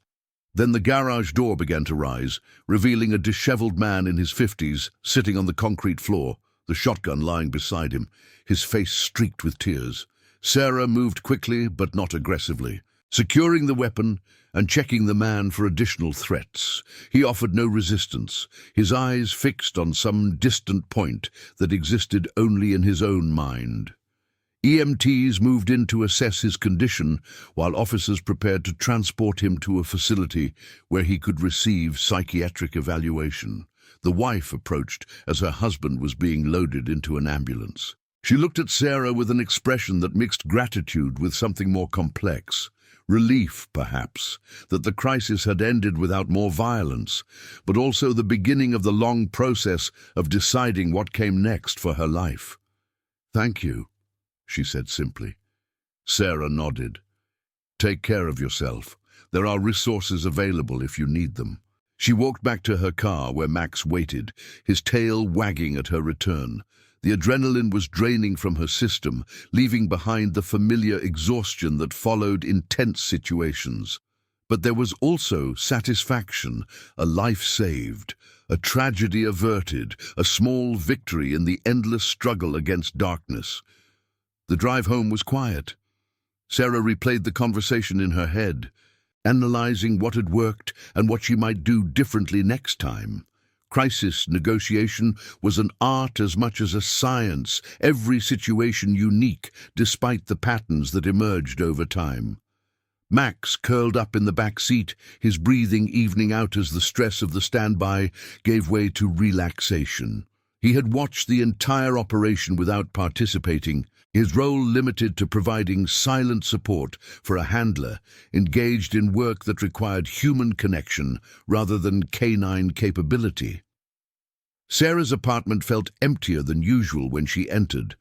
Then the garage door began to rise, revealing a disheveled man in his 50s sitting on the concrete floor, the shotgun lying beside him, his face streaked with tears. Sarah moved quickly but not aggressively, securing the weapon and checking the man for additional threats. He offered no resistance, his eyes fixed on some distant point that existed only in his own mind. EMTs moved in to assess his condition, while officers prepared to transport him to a facility where he could receive psychiatric evaluation. The wife approached as her husband was being loaded into an ambulance. She looked at Sarah with an expression that mixed gratitude with something more complex. Relief, perhaps, that the crisis had ended without more violence, but also the beginning of the long process of deciding what came next for her life. "Thank you," she said simply. Sarah nodded. "Take care of yourself. There are resources available if you need them." She walked back to her car where Max waited, his tail wagging at her return. The adrenaline was draining from her system, leaving behind the familiar exhaustion that followed intense situations. But there was also satisfaction, a life saved, a tragedy averted, a small victory in the endless struggle against darkness. The drive home was quiet. Sarah replayed the conversation in her head, analyzing what had worked and what she might do differently next time. Crisis negotiation was an art as much as a science, every situation unique, despite the patterns that emerged over time. Max curled up in the back seat, his breathing evening out as the stress of the standby gave way to relaxation. He had watched the entire operation without participating, his role limited to providing silent support for a handler engaged in work that required human connection rather than canine capability. Sarah's apartment felt emptier than usual when she entered,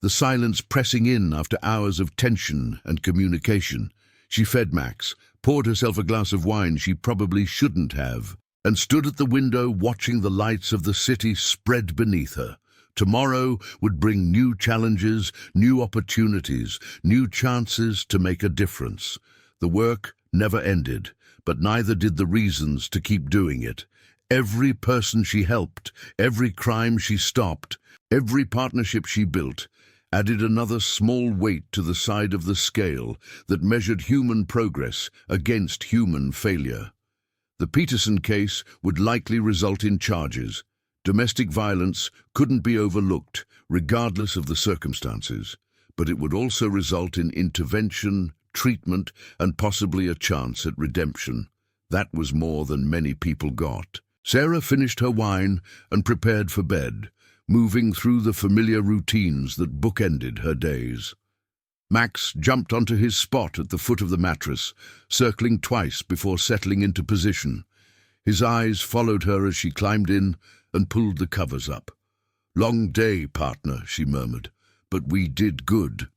the silence pressing in after hours of tension and communication. She fed Max, poured herself a glass of wine she probably shouldn't have, and stood at the window watching the lights of the city spread beneath her. Tomorrow would bring new challenges, new opportunities, new chances to make a difference. The work never ended, but neither did the reasons to keep doing it. Every person she helped, every crime she stopped, every partnership she built, added another small weight to the side of the scale that measured human progress against human failure. The Peterson case would likely result in charges. Domestic violence couldn't be overlooked, regardless of the circumstances, but it would also result in intervention, treatment, and possibly a chance at redemption. That was more than many people got. Sarah finished her wine and prepared for bed, moving through the familiar routines that bookended her days. Max jumped onto his spot at the foot of the mattress, circling twice before settling into position. His eyes followed her as she climbed in and pulled the covers up. "Long day, partner," she murmured, "but we did good."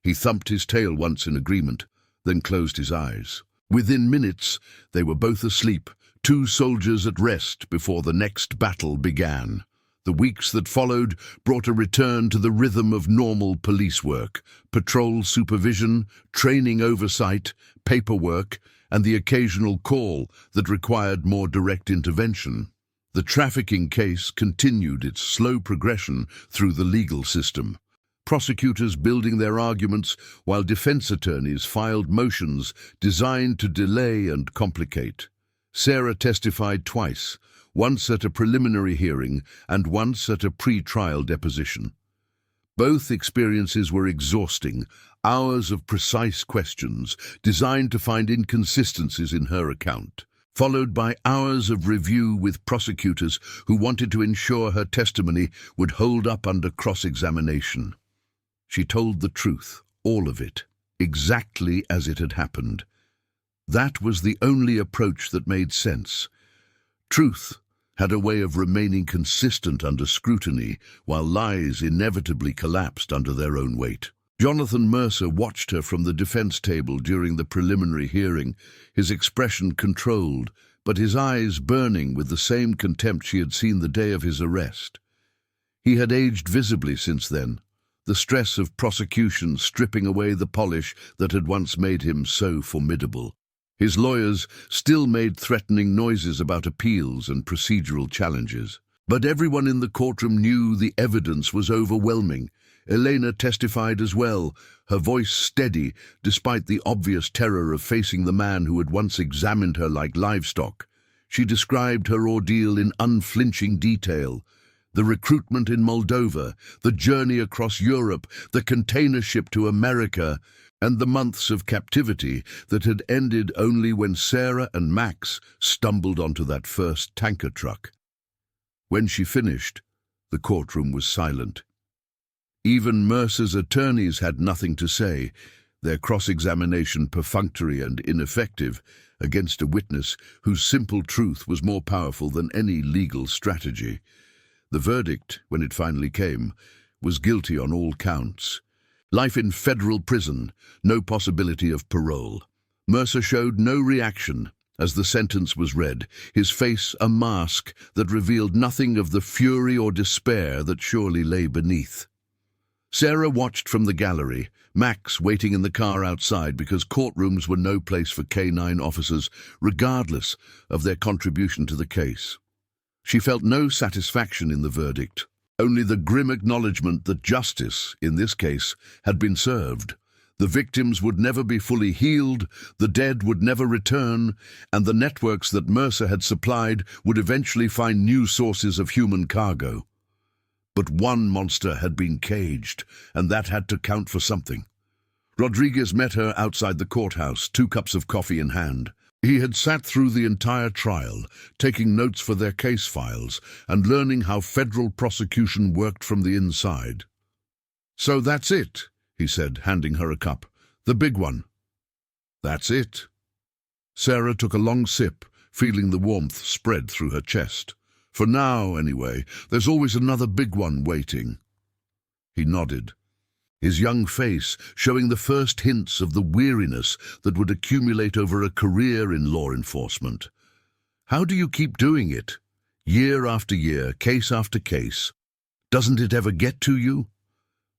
He thumped his tail once in agreement, then closed his eyes. Within minutes, they were both asleep, two soldiers at rest before the next battle began. The weeks that followed brought a return to the rhythm of normal police work, patrol supervision, training oversight, paperwork, and the occasional call that required more direct intervention. The trafficking case continued its slow progression through the legal system. prosecutors building their arguments while defense attorneys filed motions designed to delay and complicate. Sarah testified twice, once at a preliminary hearing and once at a pre-trial deposition. Both experiences were exhausting, hours of precise questions designed to find inconsistencies in her account, followed by hours of review with prosecutors who wanted to ensure her testimony would hold up under cross-examination. She told the truth, all of it, exactly as it had happened. That was the only approach that made sense. Truth had a way of remaining consistent under scrutiny, while lies inevitably collapsed under their own weight. Jonathan Mercer watched her from the defense table during the preliminary hearing, his expression controlled, but his eyes burning with the same contempt she had seen the day of his arrest. He had aged visibly since then, the stress of prosecution stripping away the polish that had once made him so formidable. His lawyers still made threatening noises about appeals and procedural challenges. But everyone in the courtroom knew the evidence was overwhelming. Elena testified as well, her voice steady despite the obvious terror of facing the man who had once examined her like livestock. She described her ordeal in unflinching detail. The recruitment in Moldova, the journey across Europe, the container ship to America, and the months of captivity that had ended only when Sarah and Max stumbled onto that first tanker truck. When she finished, the courtroom was silent. Even Mercer's attorneys had nothing to say, their cross-examination perfunctory and ineffective against a witness whose simple truth was more powerful than any legal strategy. The verdict, when it finally came, was guilty on all counts. Life in federal prison, no possibility of parole. Mercer showed no reaction as the sentence was read, his face a mask that revealed nothing of the fury or despair that surely lay beneath. Sarah watched from the gallery, Max waiting in the car outside because courtrooms were no place for K-9 officers, regardless of their contribution to the case. She felt no satisfaction in the verdict, only the grim acknowledgement that justice, in this case, had been served. The victims would never be fully healed, the dead would never return, and the networks that Mercer had supplied would eventually find new sources of human cargo. But one monster had been caged, and that had to count for something. Rodriguez met her outside the courthouse, 2 cups of coffee in hand. He had sat through the entire trial, taking notes for their case files and learning how federal prosecution worked from the inside. "So that's it," he said, handing her a cup. "The big one." "That's it." Sarah took a long sip, feeling the warmth spread through her chest. "For now, anyway, there's always another big one waiting." He nodded, his young face showing the first hints of the weariness that would accumulate over a career in law enforcement. "How do you keep doing it? Year after year, case after case. Doesn't it ever get to you?"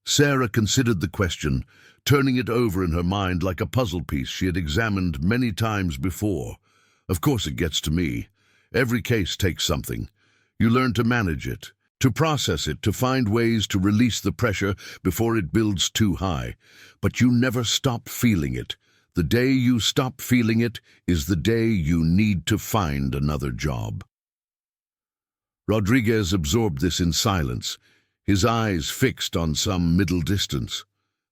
Sarah considered the question, turning it over in her mind like a puzzle piece she had examined many times before. "Of course it gets to me. Every case takes something. You learn to manage it, to process it, to find ways to release the pressure before it builds too high. But you never stop feeling it. The day you stop feeling it is the day you need to find another job." Rodriguez absorbed this in silence, his eyes fixed on some middle distance.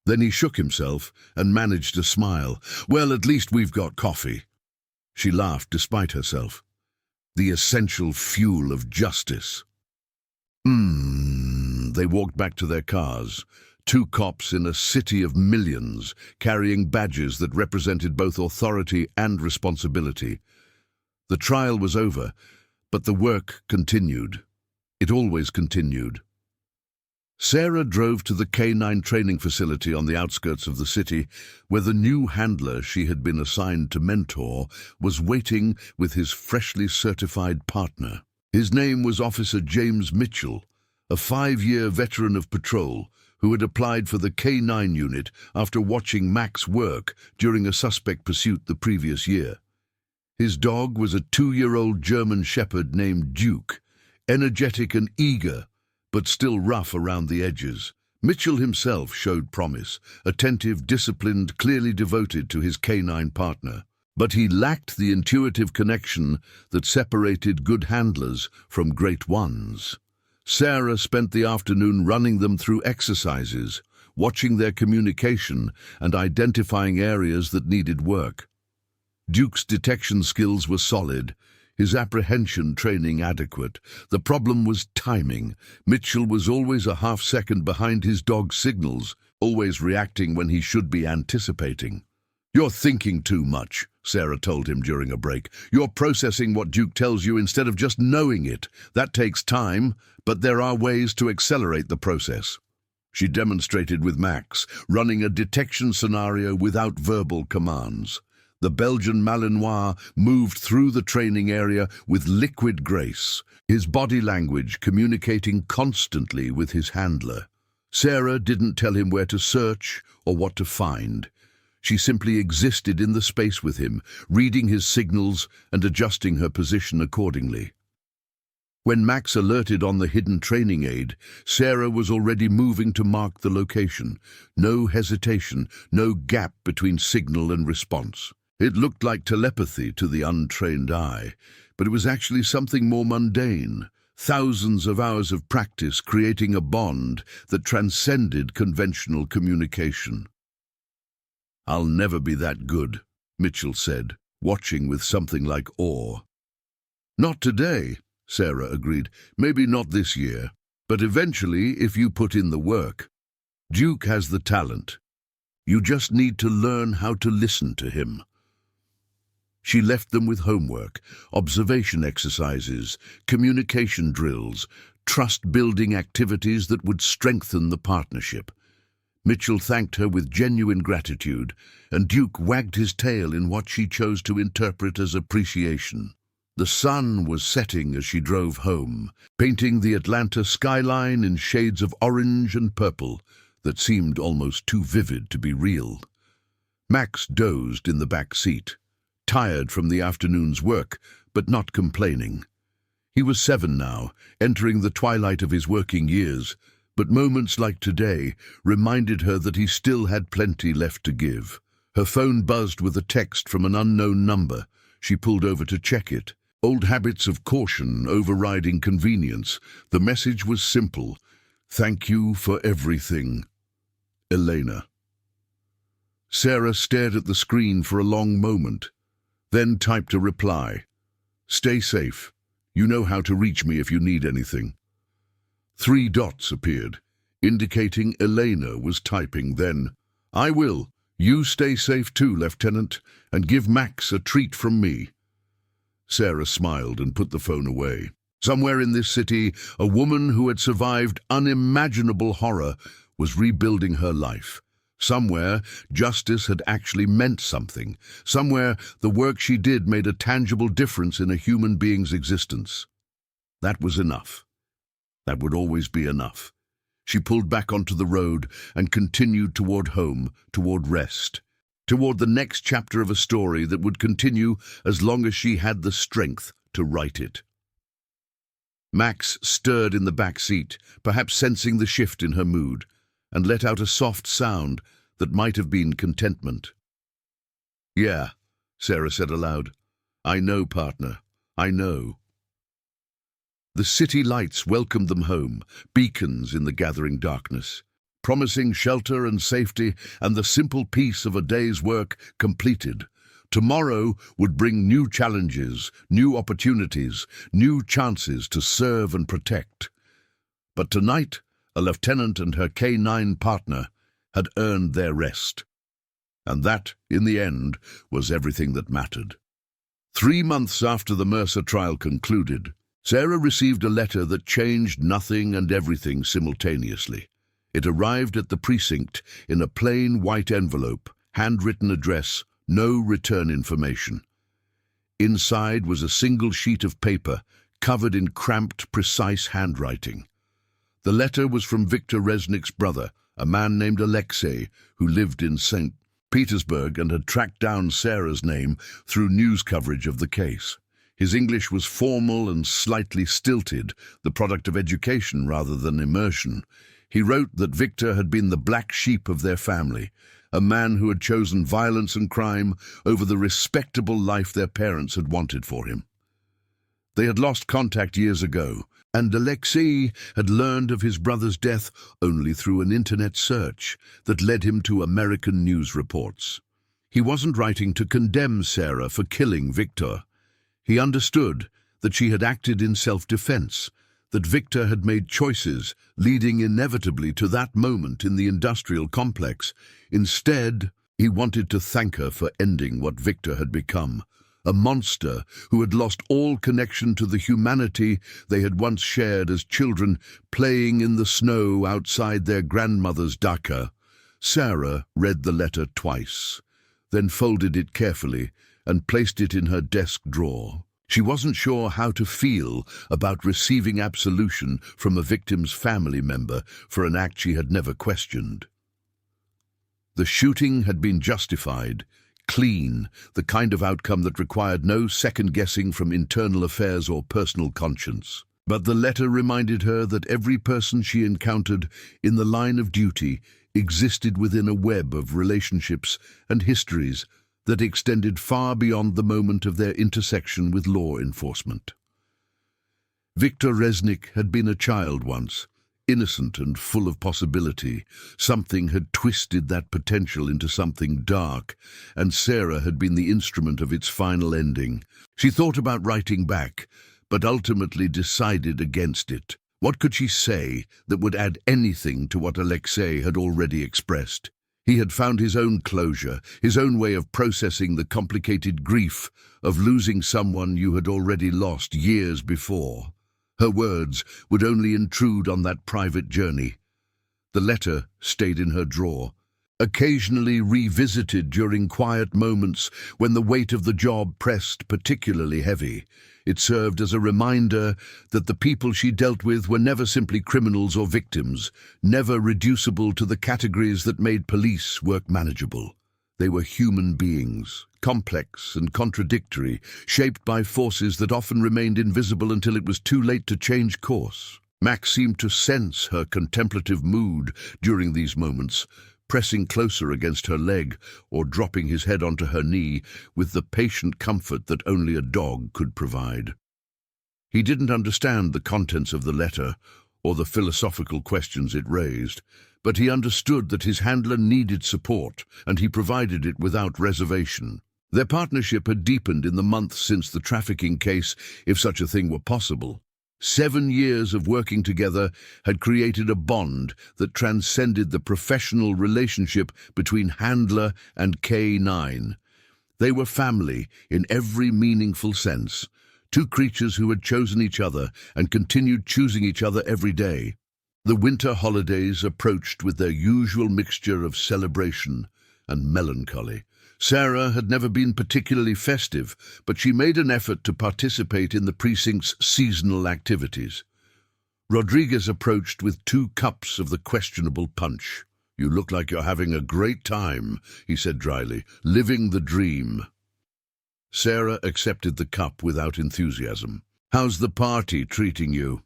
Then he shook himself and managed a smile. "Well, at least we've got coffee." She laughed despite herself. The essential fuel of justice. They walked back to their cars, 2 cops in a city of millions, carrying badges that represented both authority and responsibility. The trial was over, but the work continued. It always continued. Sarah drove to the K-9 training facility on the outskirts of the city, where the new handler she had been assigned to mentor was waiting with his freshly certified partner. His name was Officer James Mitchell, a 5-year veteran of patrol who had applied for the K-9 unit after watching Max work during a suspect pursuit the previous year. His dog was a 2-year-old German shepherd named Duke, energetic and eager, but still rough around the edges. Mitchell himself showed promise, attentive, disciplined, clearly devoted to his canine partner. But he lacked the intuitive connection that separated good handlers from great ones. Sarah spent the afternoon running them through exercises, watching their communication and identifying areas that needed work. Duke's detection skills were solid, his apprehension training adequate. The problem was timing. Mitchell was always a half-second behind his dog's signals, always reacting when he should be anticipating. "You're thinking too much," Sarah told him during a break. "You're processing what Duke tells you instead of just knowing it. That takes time, but there are ways to accelerate the process." She demonstrated with Max, running a detection scenario without verbal commands. The Belgian Malinois moved through the training area with liquid grace, his body language communicating constantly with his handler. Sarah didn't tell him where to search or what to find. She simply existed in the space with him, reading his signals and adjusting her position accordingly. When Max alerted on the hidden training aid, Sarah was already moving to mark the location. No hesitation, no gap between signal and response. It looked like telepathy to the untrained eye, but it was actually something more mundane. Thousands of hours of practice creating a bond that transcended conventional communication. "I'll never be that good," Mitchell said, watching with something like awe. "Not today," Sarah agreed. "Maybe not this year, but eventually if you put in the work. Duke has the talent. You just need to learn how to listen to him." She left them with homework, observation exercises, communication drills, trust-building activities that would strengthen the partnership. Mitchell thanked her with genuine gratitude, and Duke wagged his tail in what she chose to interpret as appreciation. The sun was setting as she drove home, painting the Atlanta skyline in shades of orange and purple that seemed almost too vivid to be real. Max dozed in the back seat, tired from the afternoon's work, but not complaining. He was 7 now, entering the twilight of his working years, but moments like today reminded her that he still had plenty left to give. Her phone buzzed with a text from an unknown number. She pulled over to check it. Old habits of caution overriding convenience. The message was simple. "Thank you for everything. Elena." Sarah stared at the screen for a long moment, then typed a reply. "Stay safe. You know how to reach me if you need anything." 3 dots appeared, indicating Elena was typing. Then, "I will. You stay safe too, Lieutenant, and give Max a treat from me." Sarah smiled and put the phone away. Somewhere in this city, a woman who had survived unimaginable horror was rebuilding her life. Somewhere, justice had actually meant something. Somewhere, the work she did made a tangible difference in a human being's existence. That was enough. That would always be enough. She pulled back onto the road and continued toward home, toward rest, toward the next chapter of a story that would continue as long as she had the strength to write it. Max stirred in the back seat, perhaps sensing the shift in her mood, and let out a soft sound that might have been contentment. "Yeah," Sarah said aloud. "I know, partner. I know." The city lights welcomed them home, beacons in the gathering darkness, promising shelter and safety and the simple peace of a day's work completed. Tomorrow would bring new challenges, new opportunities, new chances to serve and protect. But tonight, a lieutenant and her K9 partner had earned their rest. And that, in the end, was everything that mattered. 3 months after the Mercer trial concluded, Sarah received a letter that changed nothing and everything simultaneously. It arrived at the precinct in a plain white envelope, handwritten address, no return information. Inside was a single sheet of paper, covered in cramped, precise handwriting. The letter was from Viktor Resnick's brother, a man named Alexei, who lived in St. Petersburg and had tracked down Sarah's name through news coverage of the case. His English was formal and slightly stilted, the product of education rather than immersion. He wrote that Victor had been the black sheep of their family, a man who had chosen violence and crime over the respectable life their parents had wanted for him. They had lost contact years ago, and Alexei had learned of his brother's death only through an internet search that led him to American news reports. He wasn't writing to condemn Sarah for killing Victor. He understood that she had acted in self-defense, that Victor had made choices leading inevitably to that moment in the industrial complex. Instead, he wanted to thank her for ending what Victor had become, a monster who had lost all connection to the humanity they had once shared as children playing in the snow outside their grandmother's dacha. Sarah read the letter twice, then folded it carefully and placed it in her desk drawer. She wasn't sure how to feel about receiving absolution from a victim's family member for an act she had never questioned. The shooting had been justified, clean, the kind of outcome that required no second-guessing from internal affairs or personal conscience. But the letter reminded her that every person she encountered in the line of duty existed within a web of relationships and histories that extended far beyond the moment of their intersection with law enforcement. Victor Resnick had been a child once, innocent and full of possibility. Something had twisted that potential into something dark, and Sarah had been the instrument of its final ending. She thought about writing back, but ultimately decided against it. What could she say that would add anything to what Alexei had already expressed? He had found his own closure, his own way of processing the complicated grief of losing someone you had already lost years before. Her words would only intrude on that private journey. The letter stayed in her drawer, occasionally revisited during quiet moments when the weight of the job pressed particularly heavy. It served as a reminder that the people she dealt with were never simply criminals or victims, never reducible to the categories that made police work manageable. They were human beings, complex and contradictory, shaped by forces that often remained invisible until it was too late to change course. Max seemed to sense her contemplative mood during these moments, pressing closer against her leg or dropping his head onto her knee with the patient comfort that only a dog could provide. He didn't understand the contents of the letter or the philosophical questions it raised, but he understood that his handler needed support, and he provided it without reservation. Their partnership had deepened in the months since the trafficking case, if such a thing were possible. 7 years of working together had created a bond that transcended the professional relationship between handler and K9. They were family in every meaningful sense, two creatures who had chosen each other and continued choosing each other every day. The winter holidays approached with their usual mixture of celebration and melancholy. Sarah had never been particularly festive, but she made an effort to participate in the precinct's seasonal activities. Rodriguez approached with 2 cups of the questionable punch. "You look like you're having a great time," he said dryly, "living the dream." Sarah accepted the cup without enthusiasm. "How's the party treating you?"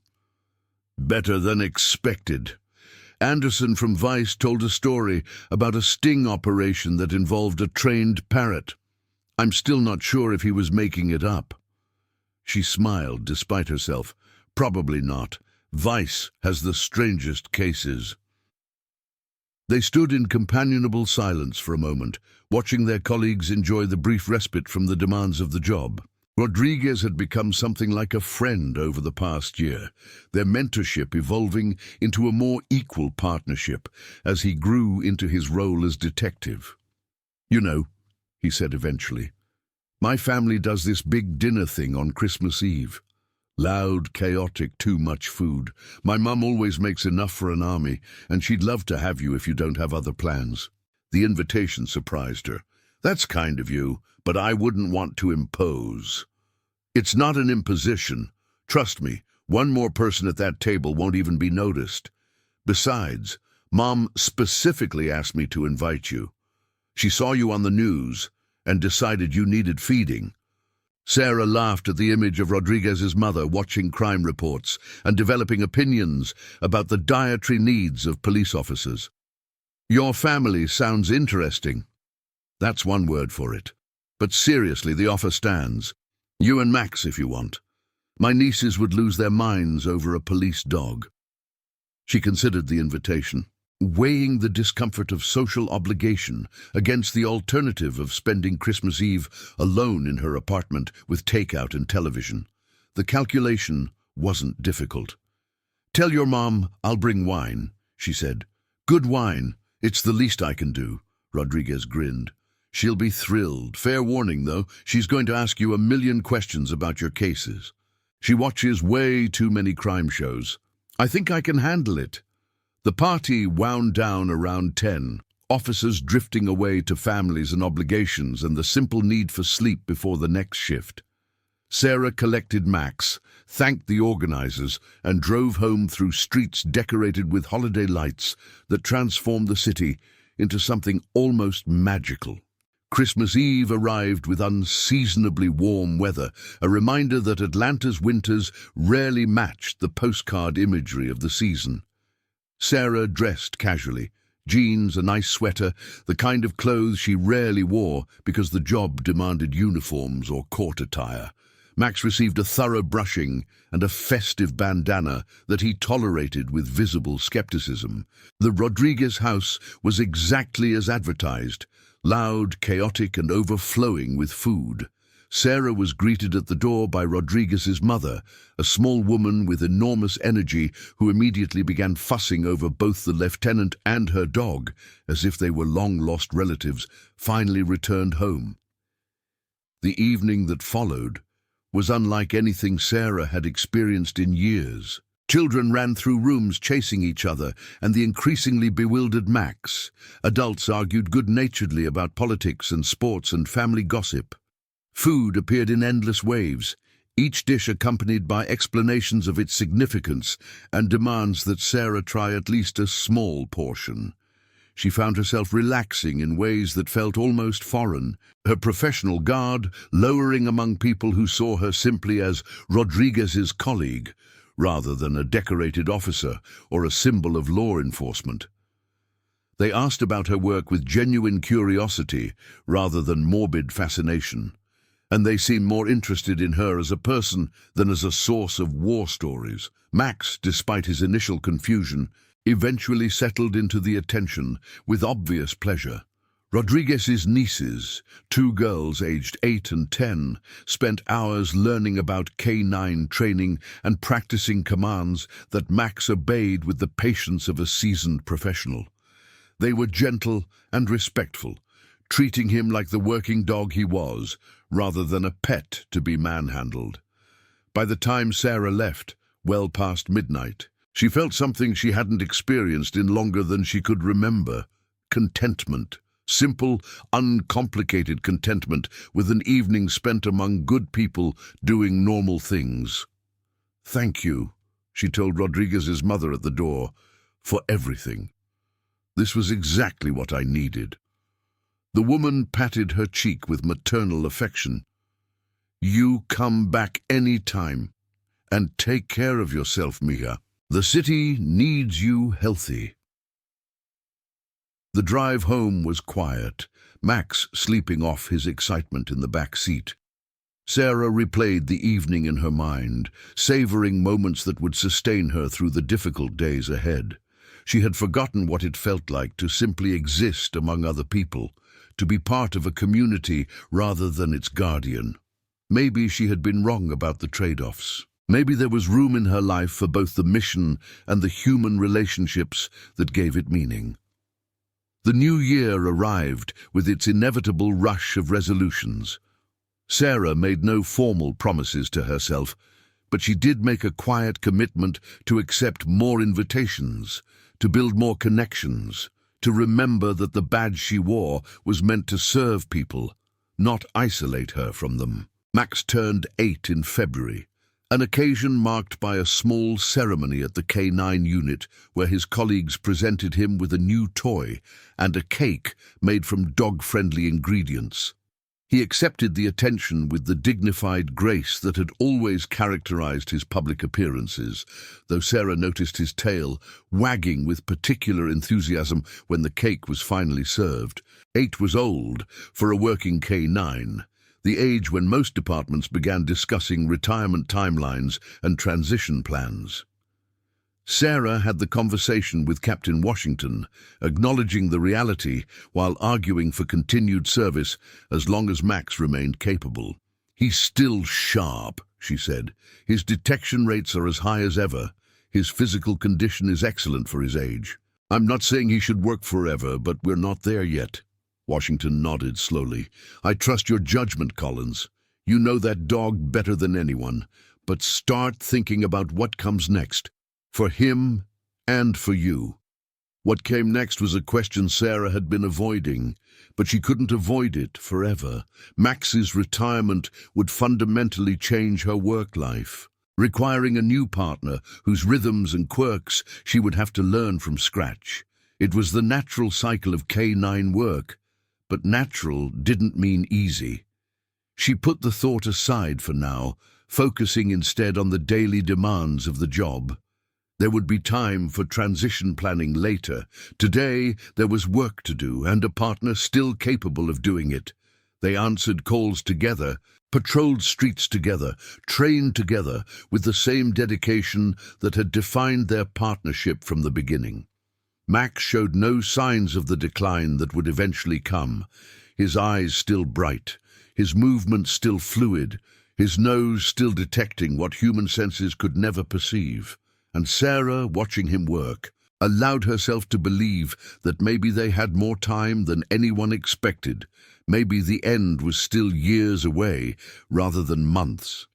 "Better than expected." Anderson from Vice told a story about a sting operation that involved a trained parrot. "I'm still not sure if he was making it up." She smiled despite herself. "Probably not. Vice has the strangest cases." They stood in companionable silence for a moment, watching their colleagues enjoy the brief respite from the demands of the job. Rodriguez had become something like a friend over the past year, their mentorship evolving into a more equal partnership as he grew into his role as detective. "You know," he said eventually, "my family does this big dinner thing on Christmas Eve. Loud, chaotic, too much food. My mum always makes enough for an army, and she'd love to have you if you don't have other plans." The invitation surprised her. "That's kind of you, but I wouldn't want to impose." "It's not an imposition. Trust me, one more person at that table won't even be noticed. Besides, Mom specifically asked me to invite you. She saw you on the news and decided you needed feeding." Sarah laughed at the image of Rodriguez's mother watching crime reports and developing opinions about the dietary needs of police officers. Your family sounds interesting. That's one word for it. But seriously, the offer stands. You and Max, if you want. My nieces would lose their minds over a police dog. She considered the invitation, weighing the discomfort of social obligation against the alternative of spending Christmas Eve alone in her apartment with takeout and television. The calculation wasn't difficult. "Tell your mom I'll bring wine," she said. "Good wine. It's the least I can do." Rodriguez grinned. "She'll be thrilled. Fair warning, though, she's going to ask you a million questions about your cases. She watches way too many crime shows. I think I can handle it." The party wound down around 10, officers drifting away to families and obligations and the simple need for sleep before the next shift. Sarah collected Max, thanked the organizers, and drove home through streets decorated with holiday lights that transformed the city into something almost magical. Christmas Eve arrived with unseasonably warm weather, a reminder that Atlanta's winters rarely matched the postcard imagery of the season. Sarah dressed casually, jeans, a nice sweater, the kind of clothes she rarely wore because the job demanded uniforms or court attire. Max received a thorough brushing and a festive bandana that he tolerated with visible skepticism. The Rodriguez house was exactly as advertised, loud, chaotic, and overflowing with food. Sarah was greeted at the door by Rodriguez's mother, a small woman with enormous energy who immediately began fussing over both the lieutenant and her dog, as if they were long-lost relatives, finally returned home. The evening that followed was unlike anything Sarah had experienced in years. Children ran through rooms chasing each other and the increasingly bewildered Max. Adults argued good-naturedly about politics and sports and family gossip. Food appeared in endless waves, each dish accompanied by explanations of its significance and demands that Sarah try at least a small portion. She found herself relaxing in ways that felt almost foreign, her professional guard lowering among people who saw her simply as Rodriguez's colleague, rather than a decorated officer or a symbol of law enforcement. They asked about her work with genuine curiosity rather than morbid fascination, and they seemed more interested in her as a person than as a source of war stories. Max, despite his initial confusion, eventually settled into the attention with obvious pleasure. Rodriguez's nieces, 2 girls aged 8 and 10, spent hours learning about K9 training and practicing commands that Max obeyed with the patience of a seasoned professional. They were gentle and respectful, treating him like the working dog he was, rather than a pet to be manhandled. By the time Sarah left, well past midnight, she felt something she hadn't experienced in longer than she could remember: contentment. Simple, uncomplicated contentment with an evening spent among good people doing normal things. "Thank you," she told Rodriguez's mother at the door, "for everything. This was exactly what I needed." The woman patted her cheek with maternal affection. "You come back any time, and take care of yourself, Mija. The city needs you healthy." The drive home was quiet, Max sleeping off his excitement in the back seat. Sarah replayed the evening in her mind, savoring moments that would sustain her through the difficult days ahead. She had forgotten what it felt like to simply exist among other people, to be part of a community rather than its guardian. Maybe she had been wrong about the trade-offs. Maybe there was room in her life for both the mission and the human relationships that gave it meaning. The new year arrived with its inevitable rush of resolutions. Sarah made no formal promises to herself, but she did make a quiet commitment to accept more invitations, to build more connections, to remember that the badge she wore was meant to serve people, not isolate her from them. Max turned 8 in February, an occasion marked by a small ceremony at the K9 unit where his colleagues presented him with a new toy and a cake made from dog-friendly ingredients. He accepted the attention with the dignified grace that had always characterized his public appearances, though Sarah noticed his tail wagging with particular enthusiasm when the cake was finally served. 8 was old for a working K9, the age when most departments began discussing retirement timelines and transition plans. Sarah had the conversation with Captain Washington, acknowledging the reality while arguing for continued service as long as Max remained capable. "He's still sharp," she said. "His detection rates are as high as ever. His physical condition is excellent for his age. I'm not saying he should work forever, but we're not there yet." Washington nodded slowly. "I trust your judgment, Collins. You know that dog better than anyone. But start thinking about what comes next. For him and for you." What came next was a question Sarah had been avoiding, but she couldn't avoid it forever. Max's retirement would fundamentally change her work life, requiring a new partner whose rhythms and quirks she would have to learn from scratch. It was the natural cycle of K9 work, but natural didn't mean easy. She put the thought aside for now, focusing instead on the daily demands of the job. There would be time for transition planning later. Today, there was work to do and a partner still capable of doing it. They answered calls together, patrolled streets together, trained together with the same dedication that had defined their partnership from the beginning. Max showed no signs of the decline that would eventually come. His eyes still bright, his movements still fluid, his nose still detecting what human senses could never perceive. And Sarah, watching him work, allowed herself to believe that maybe they had more time than anyone expected. Maybe the end was still years away rather than months.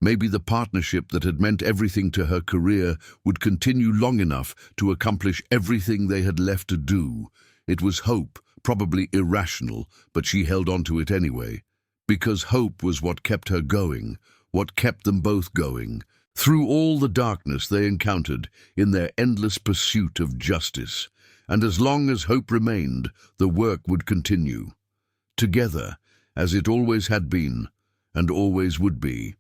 Maybe the partnership that had meant everything to her career would continue long enough to accomplish everything they had left to do. It was hope, probably irrational, but she held on to it anyway. Because hope was what kept her going, what kept them both going. Through all the darkness they encountered in their endless pursuit of justice, and as long as hope remained, the work would continue. Together, as it always had been, and always would be.